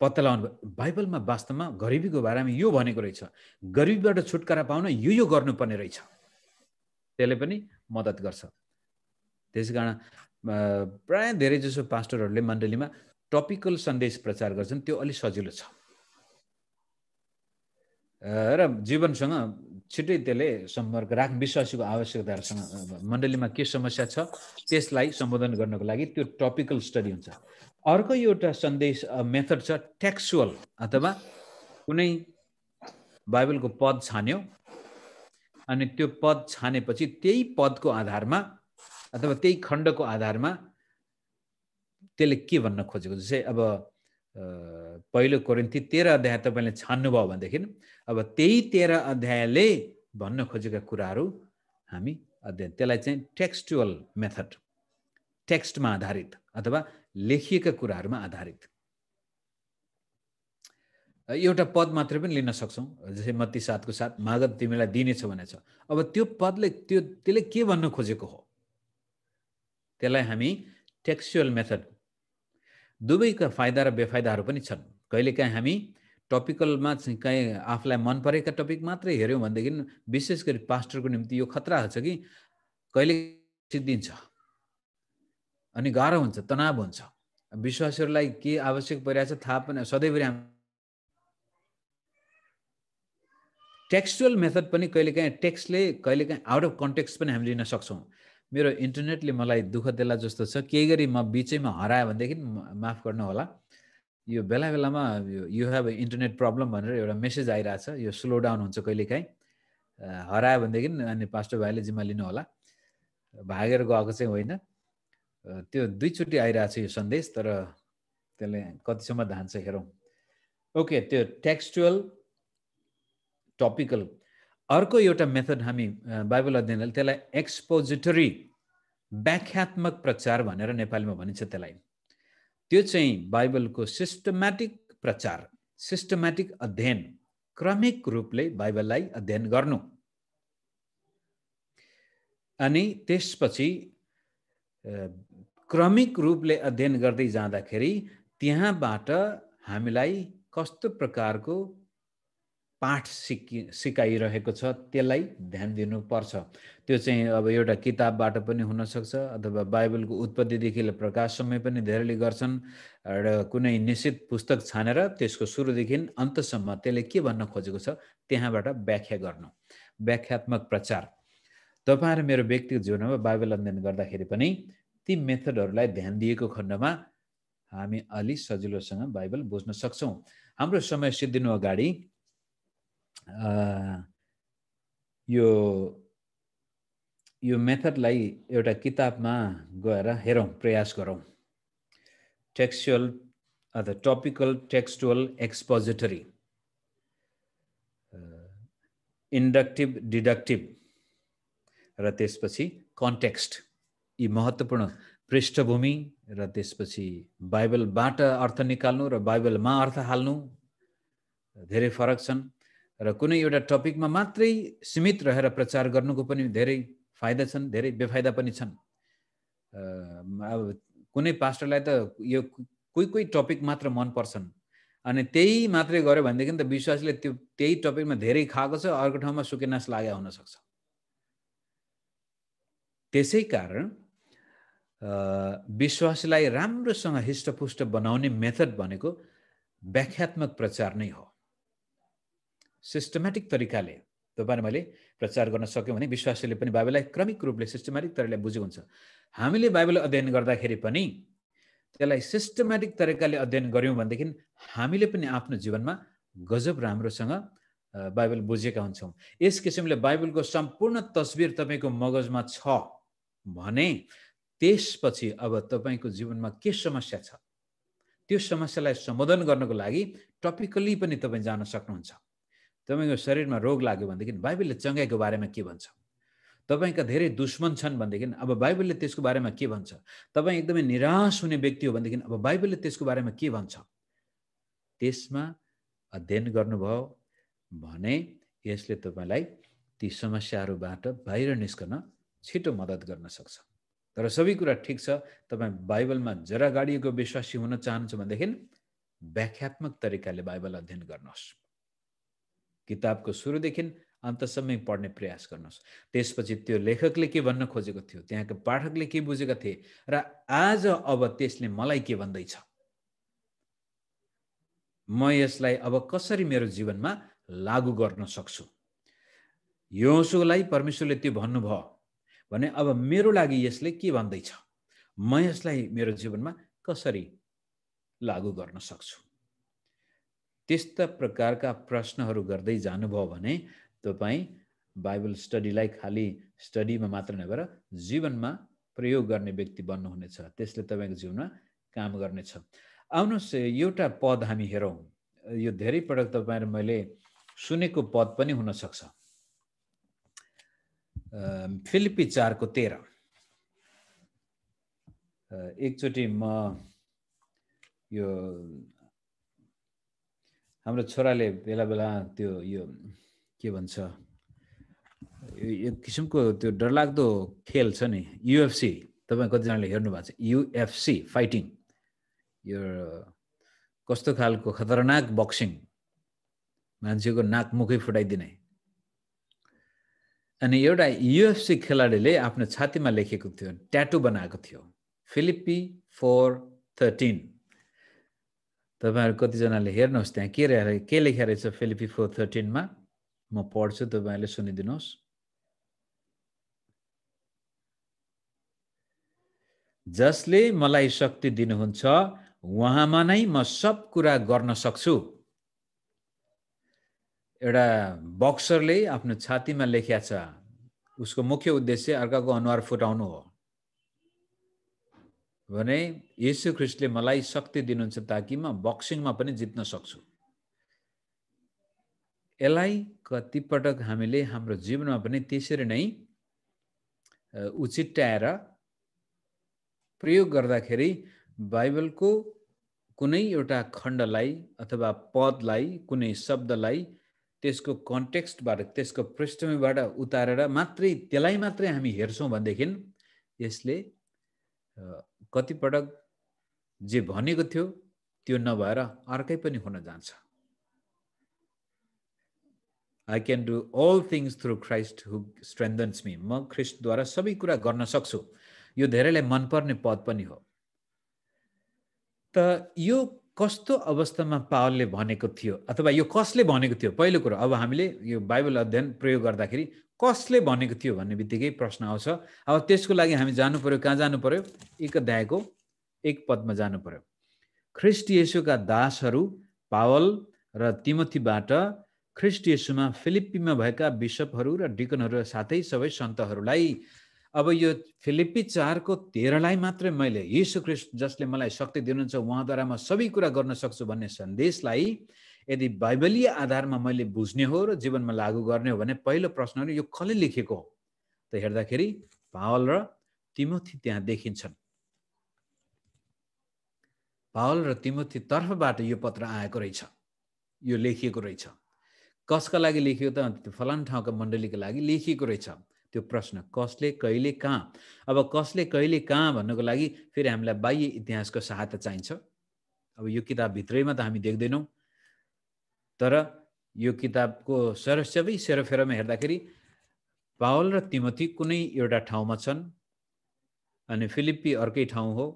पत्ता लगाउनु। बाइबलमा वास्तवमा गरिबीको बारेमा यो भनेको रहेछ, गरिबीबाट छुटकारा पाउन यो गर्नुपर्ने रहेछ। त्यसले पनि मद्दत गर्छ। त्यसैकारण प्राय धेरै जसो पास्टरहरूले मण्डलीमा टपिकल सन्देश प्रचार गर्छन्, त्यो अलि सजिलो छ र जीवनसँग छिटै त्यसले सम्पर्क विश्वासीको आवश्यकताहरूसँग मण्डलीमा के समस्या छ त्यसलाई सम्बोधन गर्नको लागि त्यो टपिकल स्टडी हुन्छ। अर्को एउटा सन्देश मेथड छ टेक्सुअल, अथवा कुनै बाइबलको पद छान्यो अनि त्यो पद छानेपछि त्यही पदको आधारमा अथवा त्यही खण्डको आधारमा त्यसले के भन्न खोजेको। जस्तै अब पहिलो कोरिन्थी 13 अध्याय तपाईँले छान्नुभयो भनेदेखि अब त्यही 13 अध्यायले भन्न खोजेका कुराहरू हामी अध्ययन, त्यसलाई चाहिँ टेक्स्टुअल मेथड, टेक्स्टमा आधारित अथवा लेखिएका कुराहरूमा आधारित। एउटा पद मात्रै पनि लिन सक्छौँ, जस्तै मत्ती 7:7 माग तिमीलाई दिनेछ भनेछ। अब त्यो पदले त्यसले के भन्न खोजेको हो, त्यसलाई हामी टेक्स्चुअल मेथड। दुवैका फाइदा र बेफाइदाहरू पनि छन्। कहिलेकाहीँ हामी टपिकलमा चाहिँ कहीँ आफूलाई मन परेका टपिक मात्रै हेऱ्यौँ भनेदेखि विशेष गरी पास्टरको निम्ति यो खतरा छ कि कहिले सिद्धिन्छ अनि गाह्रो हुन्छ, तनाव हुन्छ। विश्वासीहरूलाई के आवश्यक परिरहेछ थाहा पनि सधैँभरि। टेक्स्चुअल मेथड पनि कहिलेकाहीँ टेक्स्टले कहिलेकाहीँ आउट अफ कन्टेक्स्ट पनि हामी लिन सक्छौँ। मेरो इन्टरनेटले मलाई दुःख देला जस्तो छ, केही गरी म बिचैमा हरायो भनेदेखि माफ गर्नु होला। यो बेला बेलामा यु हेभ इन्टरनेट प्रब्लम भनेर एउटा मेसेज आइरहेछ, यो स्लो डाउन हुन्छ कहिलेकाहीँ। हरायो भनेदेखि अनि पास्टर भाइले जिम्मा लिनु होला। भागेर गएको चाहिँ होइन, त्यो दुईचोटि आइरहेछ यो सन्देश, तर त्यसले कतिसम्म धान्छ हेरौँ। ओके, त्यो टेक्स्चुअल टपिकल। अर्को एउटा मेथड हामी बाइबल अध्ययनले त्यसलाई एक्सपोजिटरी, व्याख्यात्मक प्रचार भनेर नेपालीमा भनिन्छ त्यसलाई। त्यो चाहिँ बाइबलको सिस्टमेटिक प्रचार, सिस्टमेटिक अध्ययन, क्रमिक रूपले बाइबललाई अध्ययन गर्नु अनि त्यसपछि क्रमिक रूपले अध्ययन गर्दै जाँदाखेरि त्यहाँबाट हामीलाई कस्तो प्रकारको पाठ सिकाइरहेको छ त्यसलाई ध्यान दिनुपर्छ। त्यो चाहिँ अब एउटा किताबबाट पनि हुनसक्छ अथवा बाइबलको उत्पत्तिदेखि प्रकाशसम्म पनि धेरैले गर्छन् र कुनै निश्चित पुस्तक छानेर त्यसको सुरुदेखि अन्तसम्म त्यसले के भन्न खोजेको छ त्यहाँबाट व्याख्या गर्नु, व्याख्यात्मक प्रचार। तपाईँ र मेरो व्यक्तिगत जीवनमा बाइबल अध्ययन गर्दाखेरि पनि ती मेथडहरूलाई ध्यान दिएको खण्डमा हामी अलि सजिलोसँग बाइबल बुझ्न सक्छौँ। हाम्रो समय सिद्धिनु अगाडि यो मेथडलाई एउटा किताबमा गएर हेरौँ, प्रयास गरौँ। टेक्स्चुअल अथवा topical, textual, expository, inductive, deductive र त्यसपछि कन्टेक्स्ट, यी महत्त्वपूर्ण पृष्ठभूमि र त्यसपछि बाइबलबाट अर्थ निकाल्नु र बाइबलमा अर्थ हाल्नु धेरै फरक छन्। र कुनै एउटा टपिकमा मात्रै सीमित रहेर प्रचार गर्नुको पनि धेरै फाइदा छन्, धेरै बेफाइदा पनि छन्। अब कुनै पास्टरलाई त यो कोही टपिक मात्र मन पर्छन् अनि त्यही मात्रै गर्यो भनेदेखि त विश्वासले त्यही टपिकमा धेरै खाएको छ, अर्को ठाउँमा सुकेनास लाग्या हुन सक्छ। त्यसै कारण विश्वासलाई राम्रोसँग हिष्टपुष्ट बनाउने मेथड भनेको व्याख्यात्मक प्रचार नै हो। सिस्टमेटिक तरिकाले तपाईँ मैले प्रचार गर्न सक्यौँ भने विश्वासीले पनि बाइबललाई क्रमिक रूपले सिस्टमेटिक तरिकाले बुझेको हुन्छ। हामीले बाइबल अध्ययन गर्दाखेरि पनि त्यसलाई सिस्टमेटिक तरिकाले अध्ययन गऱ्यौँ भनेदेखि हामीले पनि आफ्नो जीवनमा गजब राम्रोसँग बाइबल बुझेका हुन्छौँ। यस किसिमले बाइबलको सम्पूर्ण तस्बिर तपाईँको मगजमा छ भने त्यसपछि अब तपाईँको जीवनमा के समस्या छ त्यो समस्यालाई सम्बोधन गर्नको लागि टपिकली पनि तपाईँ जान सक्नुहुन्छ। तपाईँको शरीरमा रोग लाग्यो भनेदेखि बाइबलले चङ्गाइको बारेमा के भन्छ? तपाईँका धेरै दुश्मन छन् भनेदेखि अब बाइबलले त्यसको बारेमा के भन्छ? तपाईँ एकदमै निराश हुने व्यक्ति हो भनेदेखि अब बाइबलले त्यसको बारेमा के भन्छ? त्यसमा अध्ययन गर्नुभयो भने यसले तपाईँलाई ती समस्याहरूबाट बाहिर निस्कन छिटो मद्दत गर्न सक्छ। तर सबै कुरा ठिक छ, तपाईँ बाइबलमा जरा गाडिएको विश्वासी हुन चाहनुहुन्छ भनेदेखि व्याख्यात्मक तरिकाले बाइबल अध्ययन गर्नुहोस्। किताबको सुरुदेखि अन्तसम्मै पढ्ने प्रयास गर्नुहोस्। त्यसपछि त्यो लेखकले के भन्न खोजेको थियो, त्यहाँका पाठकले के बुझेका थिए र आज अब त्यसले मलाई के भन्दैछ, म यसलाई अब कसरी मेरो जीवनमा लागू गर्न सक्छु। यहोशूलाई परमेश्वरले त्यो भन्नुभयो भने अब मेरो लागि यसले के भन्दैछ, म यसलाई मेरो जीवनमा कसरी लागू गर्न सक्छु। त्यस्ता प्रकारका प्रश्नहरू गर्दै जानुभयो भने तपाईँ बाइबल स्टडीलाई खाली स्टडीमा मात्र नभएर जीवनमा प्रयोग गर्ने व्यक्ति बन्नुहुनेछ। त्यसले तपाईँको जीवनमा काम गर्नेछ। आउनुहोस् एउटा पद हामी हेरौँ। यो धेरै पटक तपाईँहरू मैले सुनेको पद पनि हुनसक्छ। फिलिप्पी 4:13। एकचोटि म यो हाम्रो छोराले बेला बेला त्यो यो के भन्छ, एक किसिमको त्यो डरलाग्दो खेल छ नि, UFC। तपाईँ कतिजनाले हेर्नु भएको छ UFC फाइटिङ? यो कस्तो खालको खतरनाक बक्सिङ, मान्छेको नाक मुखै फुटाइदिने। अनि एउटा UFC खेलाडीले आफ्नो छातीमा लेखेको थियो, ट्याटु बनाएको थियो, फिलिप्पी 4:13। तपाईँहरू कतिजनाले हेर्नुहोस् त्यहाँ के लेखेको रहेछ फिलिप्पी 4:13 म पढ्छु, तपाईँहरूले सुनिदिनुहोस्। जसले मलाई शक्ति दिनुहुन्छ उहाँमा नै म सब कुरा गर्न सक्छु। एउटा बक्सरले आफ्नो छातीमा लेखेको छ, उसको मुख्य उद्देश्य अर्काको अनुहार फुटाउनु हो भने येशू ख्रीष्टले मलाई शक्ति दिनुहुन्छ ताकि म बक्सिङमा पनि जित्न सक्छु। यसलाई कतिपटक हामीले हाम्रो जीवनमा पनि त्यसरी नै उचिट्याएर प्रयोग गर्दाखेरि बाइबलको कुनै एउटा खण्डलाई अथवा पदलाई, कुनै शब्दलाई त्यसको कन्टेक्स्टबाट, त्यसको पृष्ठभूमिबाट उतारेर मात्रै त्यसलाई मात्रै हामी हेर्छौँ भनेदेखि यसले कतिपटक जे भनेको थियो त्यो नभएर अर्कै पनि हुन जान्छ। I can do all things through Christ who strengthens me. म ख्रिस्टद्वारा सबै कुरा गर्न सक्छु। यो धेरैलाई मनपर्ने पद पनि हो। त यो कस्तो अवस्थामा पावलले भनेको थियो अथवा यो कसले भनेको थियो? पहिलो कुरो, अब हामीले यो बाइबल अध्ययन प्रयोग गर्दाखेरि कसले भनेको थियो भन्ने बित्तिकै प्रश्न आउँछ। अब त्यसको लागि हामी जानु पर्यो, कहाँ जानु पर्यो? 1 अध्यायको 1 पदमा जानु पर्यो। ख्रिस्ट येशूका दासहरू पावल र तिमोथीबाट ख्रिस्ट येशूमा फिलिप्पीमा भएका बिशपहरू र डिकनहरू साथै सबै सन्तहरूलाई। अब यो फिलिप्पी 4:13लाई मात्रै मैले येशू ख्रिस्ट जसले मलाई शक्ति दिनुहुन्छ उहाँद्वारा म सबै कुरा गर्न सक्छु भन्ने सन्देशलाई यदि बाइबलीय आधारमा मैले बुझ्ने हो र जीवनमा लागू गर्ने हो भने पहिलो प्रश्न यो कसले लेखेको हो त हेर्दाखेरि पावल र तिमोथी त्यहाँ देखिन्छन्। पावल र तिमोथी तर्फबाट यो पत्र आएको रहेछ, यो लेखिएको रहेछ। कसका लागि लेखियो त? फलान ठाउँका मण्डलीका लागि लेखिएको रहेछ। त्यो प्रश्न कसले, कहिले, कहाँ? अब कसले, कहिले, कहाँ भन्नको लागि फेरि हामीलाई बाह्य इतिहासको सहायता चाहिन्छ। अब यो किताबभित्रैमा त हामी देख्दैनौँ, तर यो किताबको सबै सेरोफेरोमा हेर्दाखेरि पावल र तिमोथी कुनै एउटा ठाउँमा छन् अनि फिलिप्पी अर्कै ठाउँ हो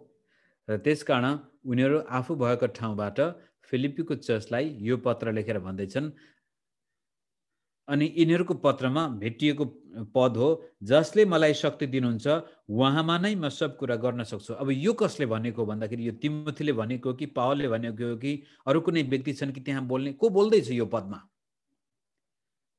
र त्यसकारण उनीहरू आफू भएको ठाउँबाट फिलिप्पीको चर्चलाई यो पत्र लेखेर भन्दैछन्। अनि यिनीहरूको पत्रमा भेटिएको पद हो, जसले मलाई शक्ति दिनुहुन्छ उहाँमा नै म सब कुरा गर्न सक्छु। अब यो कसले भनेको भन्दाखेरि यो तिमोथीले भनेको कि पावलले भनेको हो कि अरू कुनै व्यक्ति छन् कि त्यहाँ बोल्ने? को बोल्दैछ यो पदमा?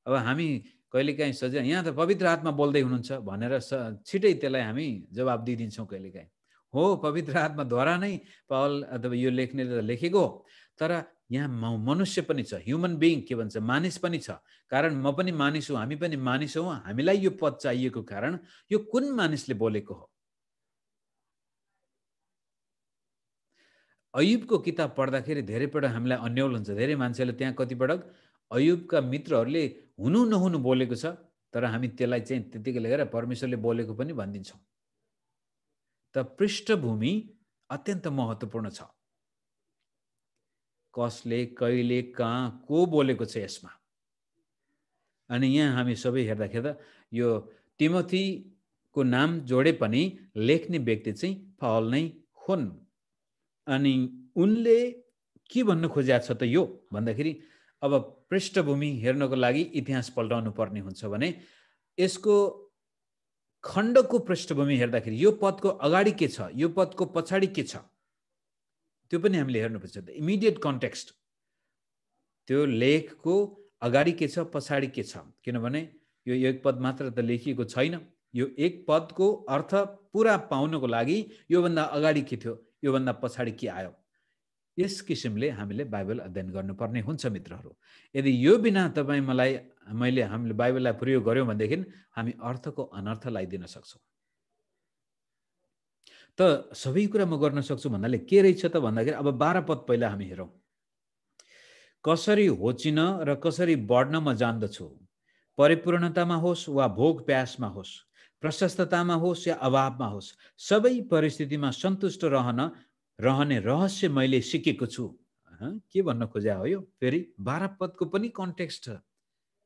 अब हामी कहिलेकाहीँ सजिलो यहाँ त पवित्र आत्मा बोल्दै हुनुहुन्छ भनेर छिटै त्यसलाई हामी जवाब दिइदिन्छौँ कहिलेकाहीँ। हो, पवित्र आत्माद्वारा नै पावल अथवा यो लेख्नेले त लेखेको, तर यहाँ मनुष्य पनि छ, ह्युमन बिइङ के भन्छ, मानिस पनि छ। कारण म पनि मानिस हुँ, हामी पनि मानिस हौँ। हामीलाई यो पद चाहिएको कारण यो कुन मानिसले बोलेको हो? अयुबको किताब पढ्दाखेरि धेरै पटक हामीलाई अन्यल हुन्छ। धेरै मान्छेले त्यहाँ कतिपटक अयुबका मित्रहरूले हुनु नहुनु बोलेको छ, तर हामी त्यसलाई चाहिँ त्यतिकै लिएर परमेश्वरले बोलेको पनि भनिदिन्छौँ। त पृष्ठभूमि अत्यन्त महत्त्वपूर्ण छ। कसले, कहिले, कहाँ, को बोलेको छ यसमा। अनि यहाँ हामी सबै हेर्दा यो तिमोथीको नाम जोडे पनि लेख्ने व्यक्ति चाहिँ पावल नै हुन्। अनि उनले के भन्न खोजेको छ त यो भन्दाखेरि अब पृष्ठभूमि हेर्नको लागि इतिहास पल्टाउनु पर्ने हुन्छ भने यसको खण्डको पृष्ठभूमि हेर्दाखेरि यो पदको अगाडि के छ, यो पदको पछाडि के छ, त्यो पनि हामीले हेर्नुपर्छ। इमिडिएट कन्टेक्स्ट, त्यो लेखको अगाडि के छ, पछाडि के छ, किनभने यो एक पद मात्र त लेखिएको छैन। यो एक पदको अर्थ पुरा पाउनको लागि योभन्दा अगाडि के थियो, योभन्दा पछाडि के आयो, यस किसिमले हामीले बाइबल अध्ययन गर्नुपर्ने हुन्छ मित्रहरू। यदि यो बिना हामीले बाइबललाई प्रयोग गर्यौँ भनेदेखि हामी अर्थको अनर्थ लगाइदिन सक्छौँ। त सबै कुरा म गर्न सक्छु भन्नाले के रहेछ त भन्दाखेरि अब 12 पद पहिला हामी हेरौँ। कसरी होचिन र कसरी बढ्न म जान्दछु, परिपूर्णतामा होस् वा भोग प्यासमा होस्, प्रशस्ततामा होस् या अभावमा होस्, सबै परिस्थितिमा सन्तुष्ट रहने रहस्य मैले सिकेको छु। के भन्न खोज्या हो यो? फेरि 12 पदको पनि कन्टेक्स्ट छ।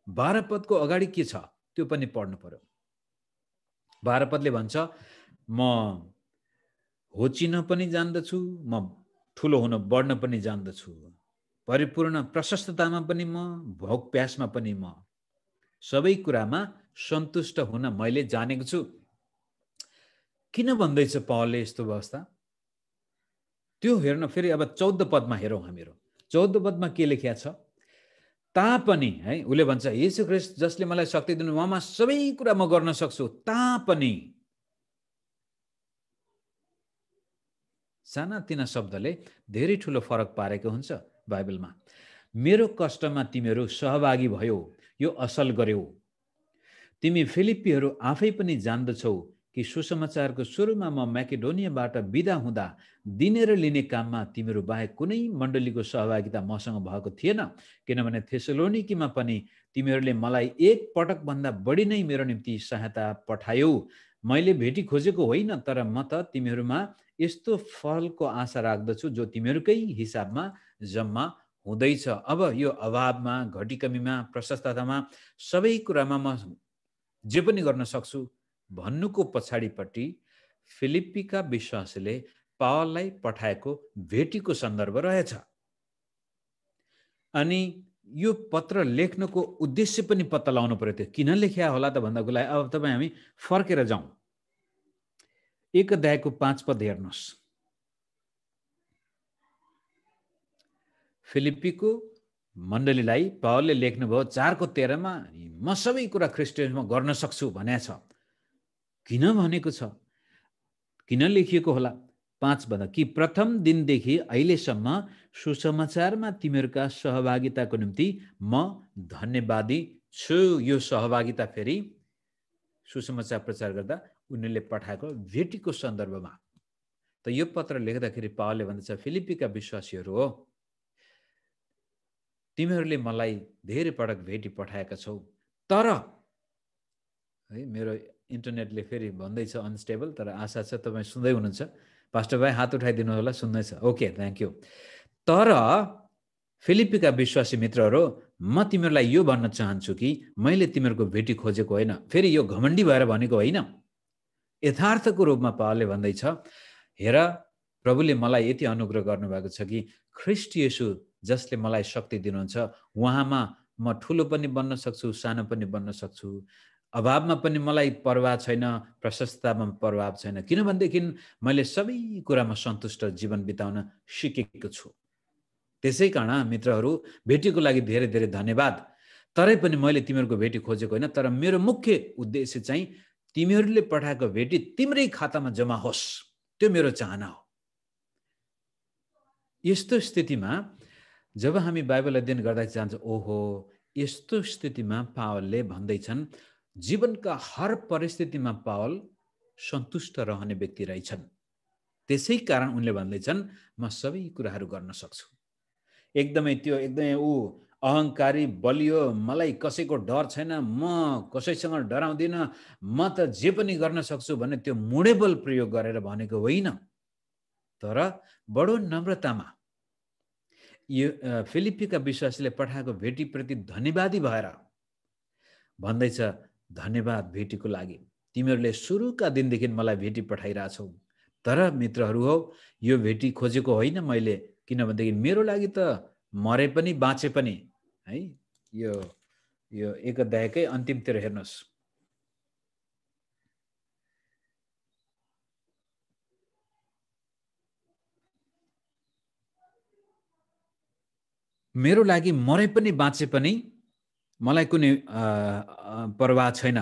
12 पदको अगाडि के छ त्यो पनि पढ्नु पर्यो। 12 पदले भन्छ म होचिन पनि जान्दछु, म ठुलो हुन बढ्न पनि जान्दछु, परिपूर्ण प्रशस्ततामा पनि म, भोग प्यासमा पनि म, सबै कुरामा सन्तुष्ट हुन मैले जानेको छु। किन भन्दैछ पावलले यस्तो अवस्था? त्यो हेर्न फेरि अब 14 पदमा हेरौँ हामीहरू। 14 पदमा के लेखिया छ? तापनि, है, उसले भन्छ येशू ख्रीष्ट जसले मलाई शक्ति दिनु उहाँमा सबै कुरा म गर्न सक्छु, तापनि। सानातिना शब्दले धेरै ठुलो फरक पारेको हुन्छ बाइबलमा। मेरो कष्टमा तिमीहरू सहभागी भयो, यो असल गर्यौ। तिमी फिलिप्पीहरू आफै पनि जान्दछौ कि सुसमाचारको सुरुमा म म्याकेडोनियाबाट बिदा हुँदा दिने र लिने काममा तिमीहरू बाहेक कुनै मण्डलीको सहभागिता मसँग भएको थिएन, किनभने थेसलोनिकीमा पनि तिमीहरूले मलाई एक पटकभन्दा बढी नै मेरो निम्ति सहायता पठायौ। मैले भेटी खोजेको होइन, तर म त तिमीहरूमा यस्तो फलको आशा राख्दछु जो तिमीहरूकै हिसाबमा जम्मा हुँदैछ। अब यो अभावमा, घटी कमीमा, प्रशस्ततामा, सबै कुरामा म जे पनि गर्न सक्छु भन्नुको पछाडिपट्टि फिलिप्पीका विश्वासीले पावललाई पठाएको भेटीको सन्दर्भ रहेछ। अनि यो पत्र लेख्नको उद्देश्य पनि पत्ता लगाउनु पर्यो। त्यो किन लेख्या होला त भन्दाको लागि अब तपाईँ हामी फर्केर जाउँ। 1 अध्यायको 5 पद हेर्नुहोस्। फिलिप्पीको मण्डलीलाई पावलले लेख्नुभयो 4को 13मा म सबै कुरा ख्रिस्टमा गर्न सक्छु भनेको छ। किन भनेको छ, किन लेखिएको होला? 5 भन्दा कि प्रथम दिनदेखि अहिलेसम्म सुसमाचारमा तिमीहरूका सहभागिताको निम्ति म धन्यवादी छु। यो सहभागिता फेरि सुसमाचार प्रचार गर्दा उनीहरूले पठाएको भेटीको सन्दर्भमा। त यो पत्र लेख्दाखेरि पावलले भन्दछ फिलिप्पीका विश्वासीहरू हो, तिमीहरूले मलाई धेरै पटक भेटी पठाएका छौ, तर है मेरो इन्टरनेटले फेरि भन्दैछ अनस्टेबल, तर आशा छ तपाईँ सुन्दै हुनुहुन्छ। पास्टर भाइ हात उठाइदिनु होला, सुन्दैछ? Okay, thank you. तर फिलिप्पीका विश्वासी मित्रहरू, म तिमीहरूलाई यो भन्न चाहन्छु कि मैले तिमीहरूको भेटी खोजेको होइन। फेरि यो घमण्डी भएर भनेको होइन, यथार्थको रूपमा पावलले भन्दैछ हेर प्रभुले मलाई यति अनुग्रह गर्नुभएको छ कि ख्रिस्ट येशू जसले मलाई शक्ति दिनुहुन्छ उहाँमा म ठुलो पनि बन्न सक्छु, सानो पनि बन्न सक्छु, अभावमा पनि मलाई परवाह छैन, प्रशस्ततामा परवाह छैन, किनभनेदेखि मैले सबै कुरामा सन्तुष्ट जीवन बिताउन सिकेको छु। त्यसै कारण मित्रहरू, भेटीको लागि धेरै धेरै धन्यवाद। तरै पनि मैले तिमीहरूको भेटी खोजेको होइन, तर मेरो मुख्य उद्देश्य चाहिँ तिमीहरूले पठाएको भेटी तिम्रै खातामा जम्मा होस्, त्यो मेरो चाहना हो। यस्तो स्थितिमा जब हामी बाइबल अध्ययन गर्दा जान्छ, ओहो, यस्तो स्थितिमा पावलले भन्दैछन् जीवनका हर परिस्थितिमा पावल सन्तुष्ट रहने व्यक्ति रहेछन्। त्यसै कारण उनले भन्दैछन् म सबै कुराहरू गर्न सक्छु। एकदमै अहङ्कारी बलियो, मलाई कसैको डर छैन, म कसैसँग डराउँदिन, म त जे पनि गर्न सक्छु भन्ने त्यो मुडेबल प्रयोग गरेर भनेको होइन, तर बडो नम्रतामा यो फिलिप्पीका विश्वासीले पठाएको भेटीप्रति धन्यवादी भएर भन्दैछ, धन्यवाद भेटीको लागि, तिमीहरूले सुरुका दिनदेखि मलाई भेटी पठाइरहेछौ। तर मित्रहरू हो, यो भेटी खोजेको होइन मैले, किनभनेदेखि मेरो लागि त मरे पनि बाँचे पनि है। यो एक अध्यायकै अन्तिमतिर हेर्नुहोस्, मेरो लागि मरे पनि बाँचे पनि मलाई कुनै परवाह छैन।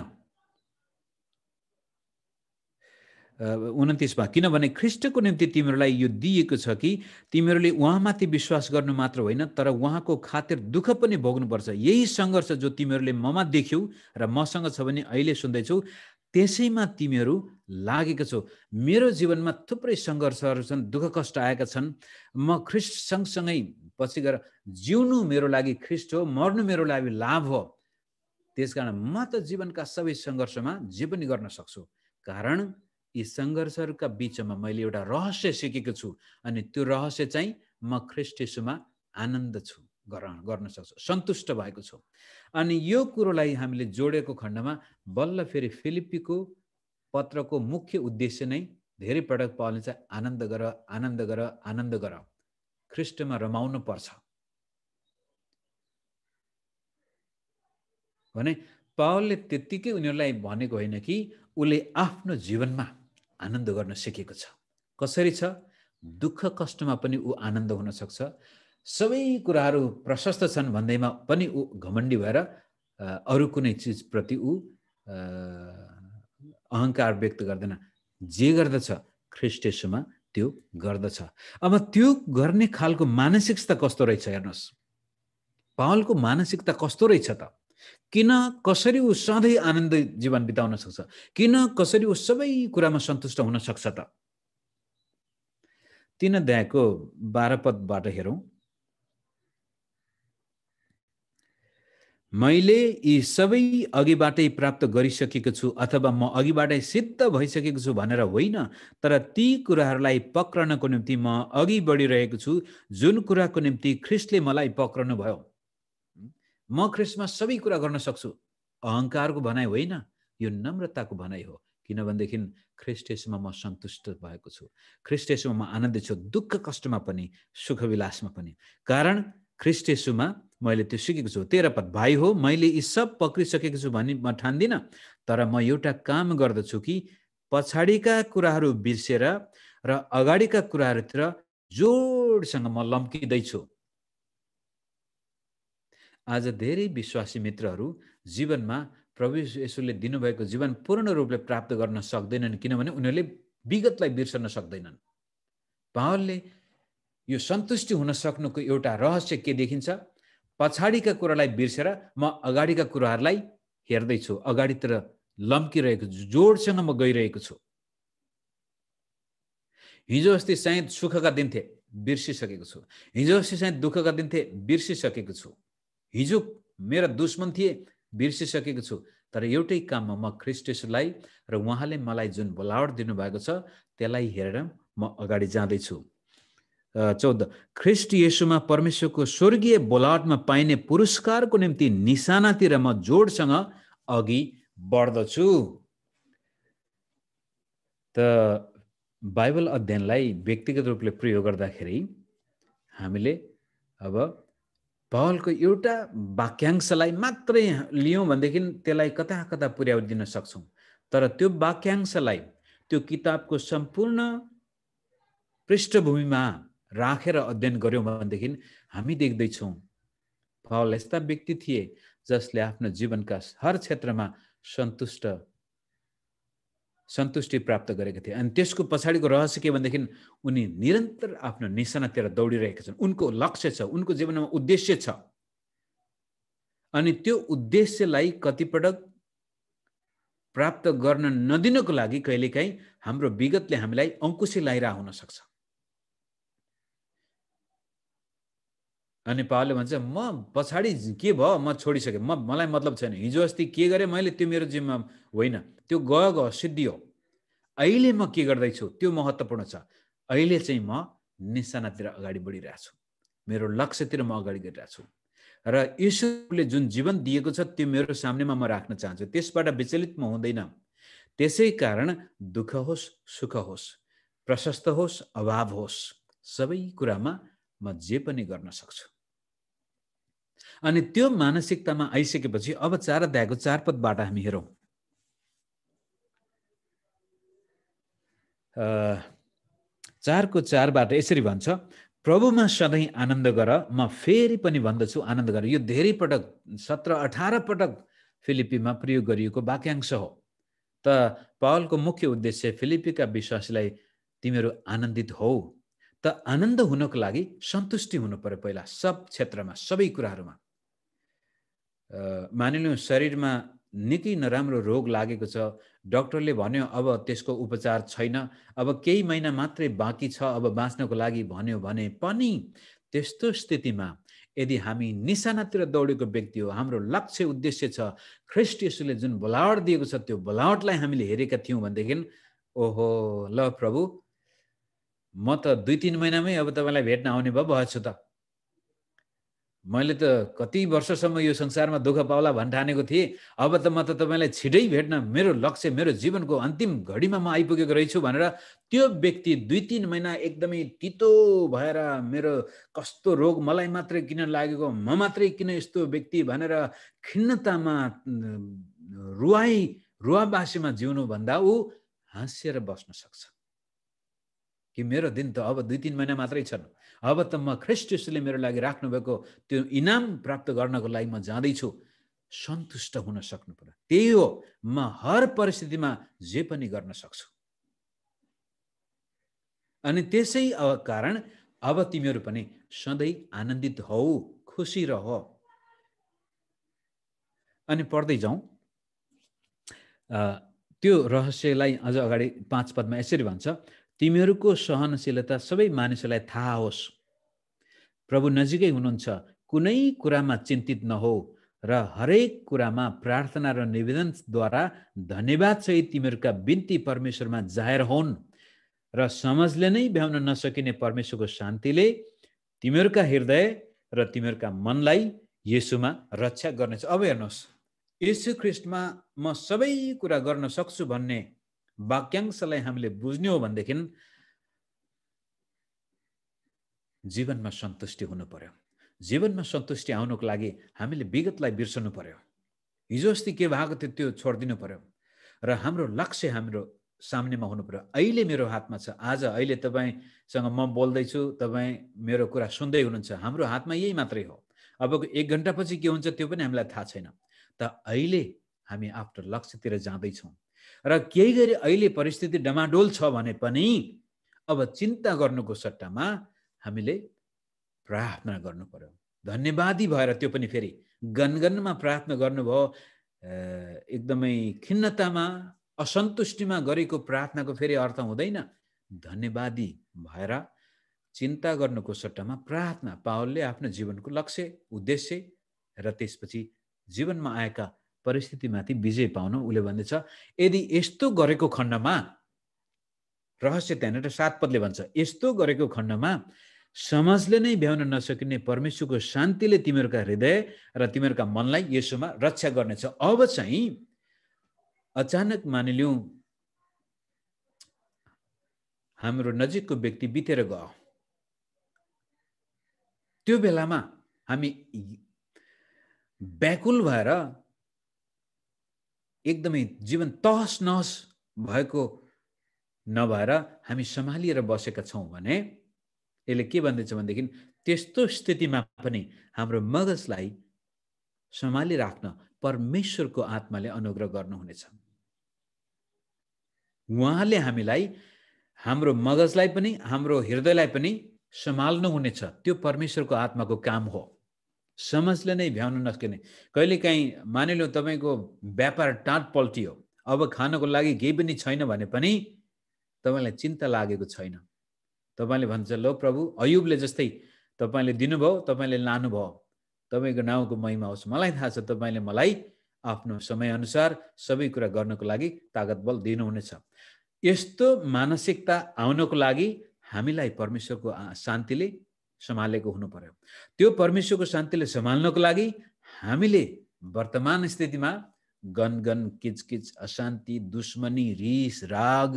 29मा, किनभने ख्रीष्टको निम्ति तिमीहरूलाई यो दिएको छ कि तिमीहरूले उहाँमाथि विश्वास गर्नु मात्र होइन, तर उहाँको खातिर दुःख पनि भोग्नुपर्छ। यही सङ्घर्ष जो तिमीहरूले ममा देख्यौ र मसँग छ भने अहिले सुन्दैछौ, त्यसैमा तिमीहरू लागेको छौ। मेरो जीवनमा थुप्रै सङ्घर्षहरू छन्, दुःख कष्ट आएका छन्। म ख्रीष्ट सँगसँगै पछि गएर जिउनु मेरो लागि ख्रीष्ट हो, मर्नु मेरो लागि लाभ हो। त्यसकारण म त जीवनका सबै सङ्घर्षमा जे पनि गर्न सक्छु, कारण यी सङ्घर्षहरूका बिचमा मैले एउटा रहस्य सिकेको छु, अनि त्यो रहस्य चाहिँ म ख्रीष्ट येशूमा आनन्द छु, गर्न सक्छु, सन्तुष्ट भएको छु। अनि यो कुरोलाई हामीले जोडेको खण्डमा बल्ल फेरि फिलिप्पीको पत्रको मुख्य उद्देश्य नै धेरै पटक पाउले चाहिँ आनन्द गर, आनन्द गर, आनन्द गर, ख्रीष्टमा रमाउनु पर्छ भने पावलले त्यत्तिकै उनीहरूलाई भनेको होइन कि उसले आफ्नो जीवनमा आनन्द गर्न सिकेको छ। कसरी छ? दुःख कष्टमा पनि ऊ आनन्द हुन सक्छ। सबै कुराहरू प्रशस्त छन् भन्दैमा पनि ऊ घमण्डी भएर अरू कुनै चिजप्रति ऊ अहङ्कार व्यक्त गर्दैन। जे गर्दछ ख्रीष्ट येशूमा त्यो गर्दछ। अब त्यो गर्ने खालको मानसिकता कस्तो रहेछ हेर्नुहोस्, पावलको मानसिकता कस्तो रहेछ त? किन कसरी ऊ सधैँ आनन्द जीवन बिताउन सक्छ? किन कसरी ऊ सबै कुरामा सन्तुष्ट हुन सक्छ त? 3 अध्यायको 12 पदबाट हेरौँ। मैले यी सबै अघिबाटै प्राप्त गरिसकेको छु अथवा म अघिबाटै सिद्ध भइसकेको छु भनेर होइन, तर ती कुराहरूलाई पक्रनको निम्ति म अघि बढिरहेको छु, जुन कुराको निम्ति ख्रीष्टले मलाई पक्रनु भयो। म ख्रीष्टमा सबै कुरा गर्न सक्छु। अहङ्कारको भनाइ होइन, यो नम्रताको भनाइ हो। किनभनेदेखि ख्रीष्ट येशूमा म सन्तुष्ट भएको छु, ख्रीष्ट येशूमा म आनन्दित छु, दुःख कष्टमा पनि सुख विलासमा पनि, कारण ख्रीष्ट येशूमा मैले त्यो सिकेको छु। 13 पद, भाइ हो, मैले यी सब पक्रिसकेको छु भनी म ठान्दिनँ, तर म एउटा काम गर्दछु कि पछाडिका कुराहरू बिर्सेर र अगाडिका कुराहरूतिर जोडसँग म लम्किँदैछु। आज धेरै विश्वासी मित्रहरू जीवनमा प्रभु येशूले दिनुभएको जीवन पूर्ण रूपले प्राप्त गर्न सक्दैनन्, किनभने उनीहरूले विगतलाई बिर्सन सक्दैनन्। पावलले यो सन्तुष्टि हुन सक्नुको एउटा रहस्य के देखिन्छ? पछाडिका कुरालाई बिर्सेर म अगाडिका कुराहरूलाई हेर्दैछु, अगाडितिर लम्किरहेको छु, जोडसँग म गइरहेको छु। हिजो अस्ति सायद सुखका दिन थिए, बिर्सिसकेको छु। हिजो अस्ति सायद दुःखका दिन थिए, बिर्सिसकेको छु। हिजो मेरा दुश्मन थिए, बिर्सिसकेको छु। तर एउटै काममा म ख्रीष्ट येशूलाई र उहाँले मलाई जुन बोलावट दिनुभएको छ त्यसलाई हेरेर म अगाडि जाँदैछु। 14, ख्रीष्ट येशूमा परमेश्वरको स्वर्गीय बोलावटमा पाइने पुरस्कारको निम्ति निशानातिर म जोडसँग अघि बढ्दछु। त बाइबल अध्ययनलाई व्यक्तिगत रूपले प्रयोग गर्दाखेरि हामीले अब पावलको एउटा वाक्यांशलाई मात्रै लियौँ भनेदेखि त्यसलाई कता कता पुर्याइदिन सक्छौँ। तर त्यो वाक्यांशलाई त्यो किताबको सम्पूर्ण पृष्ठभूमिमा राखेर अध्ययन गऱ्यौँ भनेदेखि हामी देख्दैछौँ पावल यस्ता व्यक्ति थिए जसले आफ्नो जीवनका हर क्षेत्रमा सन्तुष्टि प्राप्त गरेका थिए। अनि त्यसको पछाडिको रहस्य के भनेदेखि उनी निरन्तर आफ्नो निशानातिर दौडिरहेका छन्। उनको लक्ष्य छ, उनको जीवनमा उद्देश्य छ। अनि त्यो उद्देश्यलाई कतिपटक प्राप्त गर्न नदिनको लागि कहिलेकाहीँ हाम्रो विगतले हामीलाई अंकुशी लगाइरहेको हुन सक्छ। अनि पावलले भन्छ म पछाडि के भयो म छोडिसकेँ, मलाई मतलब छैन। हिजो अस्ति के गरेँ मैले त्यो मेरो जिम्मा होइन, त्यो गयो सिद्धियो। अहिले म के गर्दैछु त्यो महत्त्वपूर्ण छ। अहिले चाहिँ म निशानातिर अगाडि बढिरहेको छु। मेरो लक्ष्यतिर म अगाडि गइरहेको छु र ईश्वरले जुन जीवन दिएको छ त्यो मेरो सामनेमा म राख्न चाहन्छु। त्यसबाट विचलित म हुँदैन। त्यसै कारण दुःख होस्, सुख होस्, प्रशस्त होस्, अभाव होस्, सबै कुरामा म जे पनि गर्न सक्छु। अनि त्यो मानसिकतामा आइसकेपछि अब 4 अध्यायको 4 पदबाट हामी हेरौँ। 4को 4बाट यसरी भन्छ, प्रभुमा सधैँ आनन्द गर, म फेरि पनि भन्दछु आनन्द गर। यो धेरै पटक 17-18 पटक फिलिप्पीमा प्रयोग गरिएको वाक्यांश हो। त पावलको मुख्य उद्देश्य फिलिप्पीका विश्वासीलाई तिमीहरू आनन्दित हौ। त आनन्द हुनको लागि सन्तुष्टि हुनु पर्यो पहिला, सब क्षेत्रमा, सबै कुराहरूमा। मानिलिउँ शरीरमा निकै नराम्रो रोग लागेको छ, डाक्टरले भन्यो अब त्यसको उपचार छैन, अब केही महिना मात्रै बाँकी छ अब बाँच्नको लागि भन्यो भने पनि त्यस्तो स्थितिमा यदि हामी निशानातिर दौडेको व्यक्ति हो, हाम्रो लक्ष्य उद्देश्य छ, ख्रीष्ट येशूले जुन बोलावट दिएको छ त्यो बोलावटलाई हामीले हेरेका थियौँ भनेदेखि ओहो ल प्रभु म त 2-3 महिनामै अब तपाईँलाई भेट्न आउने भएछु त। मैले त कति वर्षसम्म यो संसारमा दुःख पाउला भन्ठानेको थिएँ, अब त म त तपाईँलाई छिटै भेट्न, मेरो लक्ष्य, मेरो जीवनको अन्तिम घडीमा म आइपुगेको रहेछु भनेर त्यो व्यक्ति 2-3 महिना एकदमै तितो भएर मेरो कस्तो रोग मलाई मात्रै किन लागेको, म मात्रै किन यस्तो व्यक्ति भनेर खिन्नतामा रुवाबासीमा जिउनु भन्दा ऊ हाँसेर बस्न सक्छ कि मेरो दिन त अब 2-3 महिना मात्रै छन्, अब त म ख्रीष्ट येशूले मेरो लागि राख्नुभएको त्यो इनाम प्राप्त गर्नको लागि म जाँदैछु। सन्तुष्ट हुन सक्नु पर्यो। त्यही हो, म हर परिस्थितिमा जे पनि गर्न सक्छु। अनि त्यसै कारण अब तिमीहरू पनि सधैँ आनन्दित हौ, खुसी रह। अनि पढ्दै जाउँ। त्यो रहस्यलाई अझ अगाडि 5 पदमा यसरी भन्छ, तिमीहरूको सहनशीलता सबै मानिसहरूलाई थाहा होस्। प्रभु नजिकै हुनुहुन्छ, कुनै कुरामा चिन्तित नहो र हरेक कुरामा प्रार्थना र निवेदनद्वारा धन्यवाद सहित तिमीहरूका बिन्ती परमेश्वरमा जाहेर हुन् र समझले नै भ्याउन नसकिने परमेश्वरको शान्तिले तिमीहरूका हृदय र तिमीहरूका मनलाई येशूमा रक्षा गर्नेछ। अब हेर्नुहोस्, येशू ख्रीष्टमा म सबै कुरा गर्न सक्छु भन्ने वाक्यांशलाई हामीले बुझ्ने हो भनेदेखि जीवनमा सन्तुष्टि हुनु पर्यो। जीवनमा सन्तुष्टि आउनको लागि हामीले विगतलाई बिर्सनु पर्यो। हिजो अस्ति के भएको थियो त्यो छोडिदिनु पर्यो र हाम्रो लक्ष्य हाम्रो सामनेमा हुनु पर्यो। अहिले मेरो हातमा छ, आज अहिले तपाईँसँग म बोल्दैछु, तपाईँ मेरो कुरा सुन्दै हुनुहुन्छ, हाम्रो हातमा यही मात्रै हो। अबको 1 घन्टापछि के हुन्छ त्यो पनि हामीलाई थाहा छैन। त अहिले हामी आफ्नो लक्ष्यतिर जाँदैछौँ र केही गरी अहिले परिस्थिति डमाडोल छ भने पनि अब चिन्ता गर्नुको सट्टामा हामीले प्रार्थना गर्नु पर्यो। धन्यवादी भएर, त्यो पनि फेरि गनगनमा प्रार्थना गर्नुभयो, एकदमै खिन्नतामा असन्तुष्टिमा गरेको प्रार्थनाको फेरि अर्थ हुँदैन। धन्यवादी भएर चिन्ता गर्नुको सट्टामा प्रार्थना, पावलले आफ्नो जीवनको लक्ष्य, उद्देश्य र त्यसपछि जीवनमा आएका परिस्थितिमाथि विजय पाउन उसले भन्दैछ, यदि यस्तो गरेको खण्डमा, रहस्य त्यहाँनिर 7 पदले भन्छ, यस्तो गरेको खण्डमा समझले नै भ्याउन नसकिने परमेश्वरको शान्तिले तिमीहरूका हृदय र तिमीहरूका मनलाई येशूमा रक्षा गर्नेछ। अब चाहिँ अचानक मानिलिउँ हाम्रो नजिकको व्यक्ति बितेर गयो, त्यो बेलामा हामी व्याकुल भएर एकदमै जीवन तहस नहस भएको नभएर हामी सम्हालिएर बसेका छौँ भने यसले के भन्दैछ भनेदेखि त्यस्तो स्थितिमा पनि हाम्रो मगजलाई सम्हालिराख्न परमेश्वरको आत्माले अनुग्रह गर्नुहुनेछ। उहाँले हामीलाई, हाम्रो मगजलाई पनि, हाम्रो हृदयलाई पनि सम्हाल्नुहुनेछ। त्यो परमेश्वरको आत्माको काम हो। समझले नै भ्याउन नसकिने, कहिलेकाहीँ मानिलिउँ तपाईँको व्यापार टाँट पल्टियो, अब खानको लागि केही पनि छैन भने पनि तपाईँलाई चिन्ता लागेको छैन। तपाईँले भन्छ, लो प्रभु, अयुबले जस्तै तपाईँले दिनुभयो, तपाईँले लानुभयो, तपाईँको नाउँको महिमा होस्। मलाई थाहा छ तपाईँले मलाई आफ्नो समयअनुसार सबै कुरा गर्नको लागि तागत बल दिनुहुनेछ। यस्तो मानसिकता आउनको लागि हामीलाई परमेश्वरको शान्तिले सम्हालेको हुनु पर्यो। त्यो परमेश्वरको शान्तिले सम्हाल्नको लागि हामीले वर्तमान स्थितिमा गनगन, किचकिच, अशान्ति, दुश्मनी, रिस, राग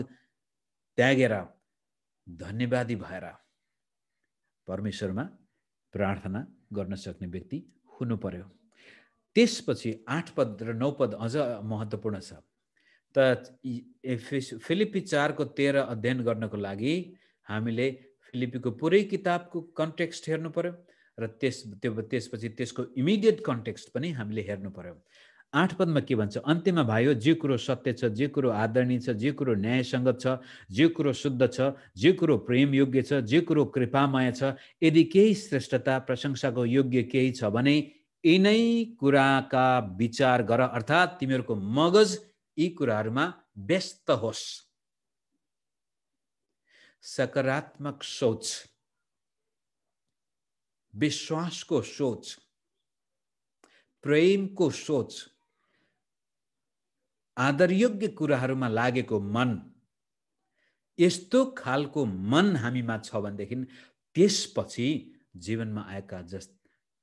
त्यागेर धन्यवादी भएर परमेश्वरमा प्रार्थना गर्न सक्ने व्यक्ति हुनु पर्यो। त्यसपछि 8 पद र 9 पद अझ महत्त्वपूर्ण छ। त फिलिप्पी 4 को 13 अध्ययन गर्नको लागि हामीले फिलिप्पीको पुरै किताबको कन्टेक्स्ट हेर्नु पर्यो र त्यसपछि त्यसको इमिडिएट कन्टेक्स्ट पनि हामीले हेर्नु पर्यो। 8 पदमा के भन्छ? अन्त्यमा भाइयो, जे कुरो सत्य छ, जे कुरो आदरणीय छ, जे कुरो न्यायसङ्गत छ, जे कुरो शुद्ध छ, जे कुरो प्रेम योग्य छ, जे कुरो कृपामय छ, यदि केही श्रेष्ठता प्रशंसाको योग्य केही छ भने यिनै कुराका विचार गर, अर्थात् तिमीहरूको मगज यी कुराहरूमा व्यस्त होस्। सकारात्मक सोच, विश्वासको सोच, प्रेमको सोच, आदरयोग्य कुराहरूमा लागेको मन, यस्तो खालको मन हामीमा छ भनेदेखि त्यसपछि जीवनमा आएका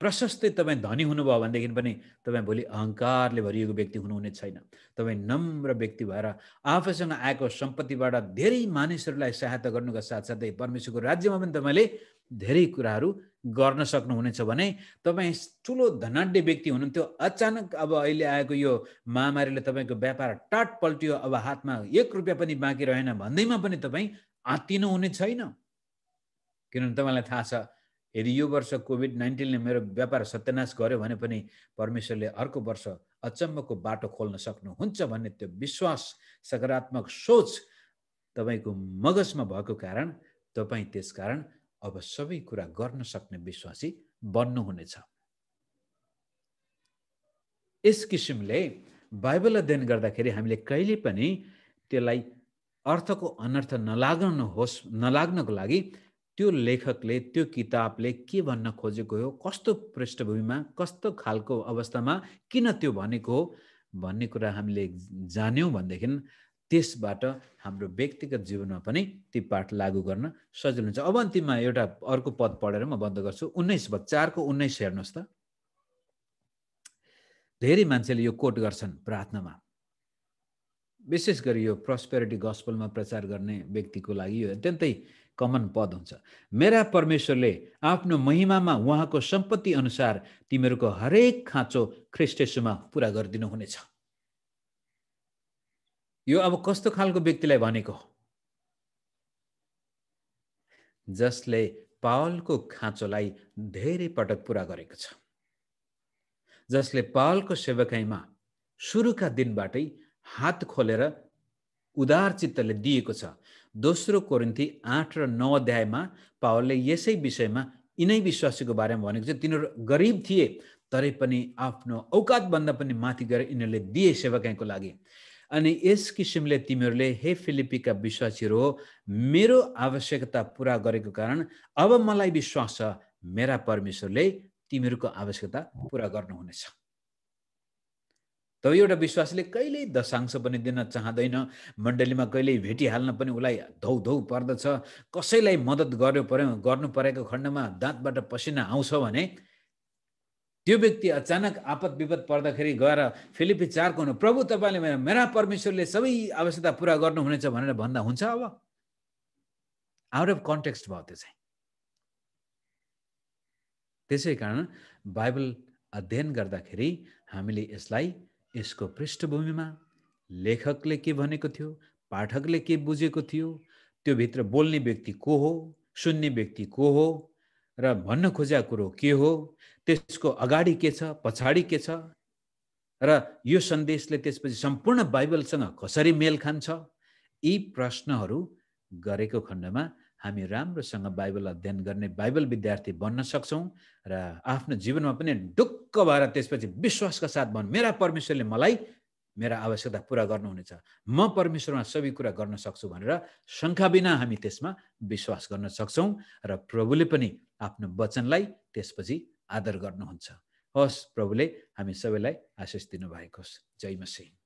प्रशस्तै तपाईँ धनी हुनुभयो भनेदेखि पनि तपाईँ भोलि अहङ्कारले भरिएको व्यक्ति हुनुहुने छैन। तपाईँ नम्र व्यक्ति भएर आफूसँग आएको सम्पत्तिबाट धेरै मानिसहरूलाई सहायता गर्नुका साथसाथै परमेश्वरको राज्यमा पनि तपाईँले धेरै कुराहरू गर्न सक्नुहुनेछ भने तपाईँ ठुलो धनाढ्य व्यक्ति हुनुहुन्थ्यो। अचानक अब अहिले आएको यो महामारीले तपाईँको व्यापार टाट पल्टियो, अब हातमा 1 रुपियाँ पनि बाँकी रहेन भन्दैमा पनि तपाईँ आत्तिनु हुने छैन। किनभने तपाईँलाई थाहा छ यदि यो वर्ष कोभिड-19ले मेरो व्यापार सत्यानाश गर्यो भने पनि परमेश्वरले अर्को वर्ष अचम्मको बाटो खोल्न सक्नुहुन्छ भन्ने त्यो विश्वास, सकारात्मक सोच तपाईको मगजमा भएको कारण तपाईँ त्यसकारण अब सबै कुरा गर्न सक्ने विश्वासी बन्नुहुनेछ। यस किसिमले बाइबल अध्ययन गर्दाखेरि हामीले कहिले पनि त्यसलाई अर्थको अनर्थ नलाग्नको लागि त्यो लेखकले, त्यो किताबले के भन्न खोजेको हो, कस्तो पृष्ठभूमिमा, कस्तो खालको अवस्थामा किन त्यो भनेको हो भन्ने कुरा हामीले जान्यौँ भनेदेखि त्यसबाट हाम्रो व्यक्तिगत जीवनमा पनि ती पाठ लागू गर्न सजिलो हुन्छ। अब अन्तिममा एउटा अर्को पद पढेर म बन्द गर्छु। 19 पद, 4 को 19 हेर्नुहोस् त। धेरै मान्छेले यो कोट गर्छन् प्रार्थनामा, विशेष गरी यो प्रोस्पेरिटी गस्पलमा प्रचार गर्ने व्यक्तिको लागि यो अत्यन्तै कमन पद हुन्छ। मेरा परमेश्वरले आफ्नो महिमामा उहाँको सम्पत्ति अनुसार तिमीहरूको हरेक खाँचो ख्रीष्ट येशूमा पुरा गरिदिनु हुनेछ। यो अब कस्तो खालको व्यक्तिलाई भनेको? जसले पावलको खाँचोलाई धेरै पटक पुरा गरेको छ, जसले पावलको सेवकाईमा सुरुका दिनबाटै हात खोलेर उदार चित्तले दिएको छ। दोस्रो कोरिन्थी 8 र 9 अध्यायमा पावलले यसै विषयमा यिनै विश्वासीको बारेमा भनेको छ। तिनीहरू गरिब थिए तरै पनि आफ्नो औकातभन्दा पनि माथि गएर यिनीहरूले दिए सेवकाईको लागि। अनि यस किसिमले तिमीहरूले हे फिलिप्पीका विश्वासीहरू हो, मेरो आवश्यकता पुरा गरेको कारण अब मलाई विश्वास छ मेरा परमेश्वरले तिमीहरूको आवश्यकता पुरा गर्नुहुनेछ। त एउटा विश्वासीले कहिल्यै दशांश पनि दिन चाहँदैन, मण्डलीमा कहिल्यै भेटिहाल्न पनि उसलाई धौ पर्दछ। कसैलाई मद्दत गर्नु परेको खण्डमा दाँतबाट पसिना आउँछ भने त्यो व्यक्ति अचानक आपद विपद पर्दाखेरि गएर फिलिप्पी 4 को प्रभु तपाईँले मेरा परमेश्वरले सबै आवश्यकता पुरा गर्नुहुनेछ भनेर भन्दा हुन्छ? अब आउट अफ कन्टेक्स्ट भयो त्यो चाहिँ। त्यसै कारण बाइबल अध्ययन गर्दाखेरि हामीले यसलाई यसको पृष्ठभूमिमा लेखकले के भनेको थियो, पाठकले के बुझेको थियो, त्यो भित्र बोल्ने व्यक्ति को हो, सुन्ने व्यक्ति को हो र भन्न खोजेको कुरो के हो, त्यसको अगाडि के छ, पछाडि के छ र यो सन्देशले त्यसपछि सम्पूर्ण बाइबलसँग कसरी मेल खान्छ, यी प्रश्नहरू गरेको खण्डमा हामी राम्रोसँग बाइबल अध्ययन गर्ने बाइबल विद्यार्थी बन्न सक्छौं र आफ्नो जीवनमा पनि ढुक्क भएर त्यसपछि विश्वासका साथ मेरा परमेश्वरले मलाई मेरा आवश्यकता पूरा गर्नुहुनेछ, म परमेश्वरमा सबै कुरा गर्न सक्छु भनेर शङ्का बिना हामी त्यसमा विश्वास गर्न सक्छौं र प्रभुले पनि आफ्नो वचनलाई त्यसपछि आदर गर्नुहुन्छ। होस्, प्रभुले हामी सबैलाई आशीष दिनु भएको होस्। जय मसीह।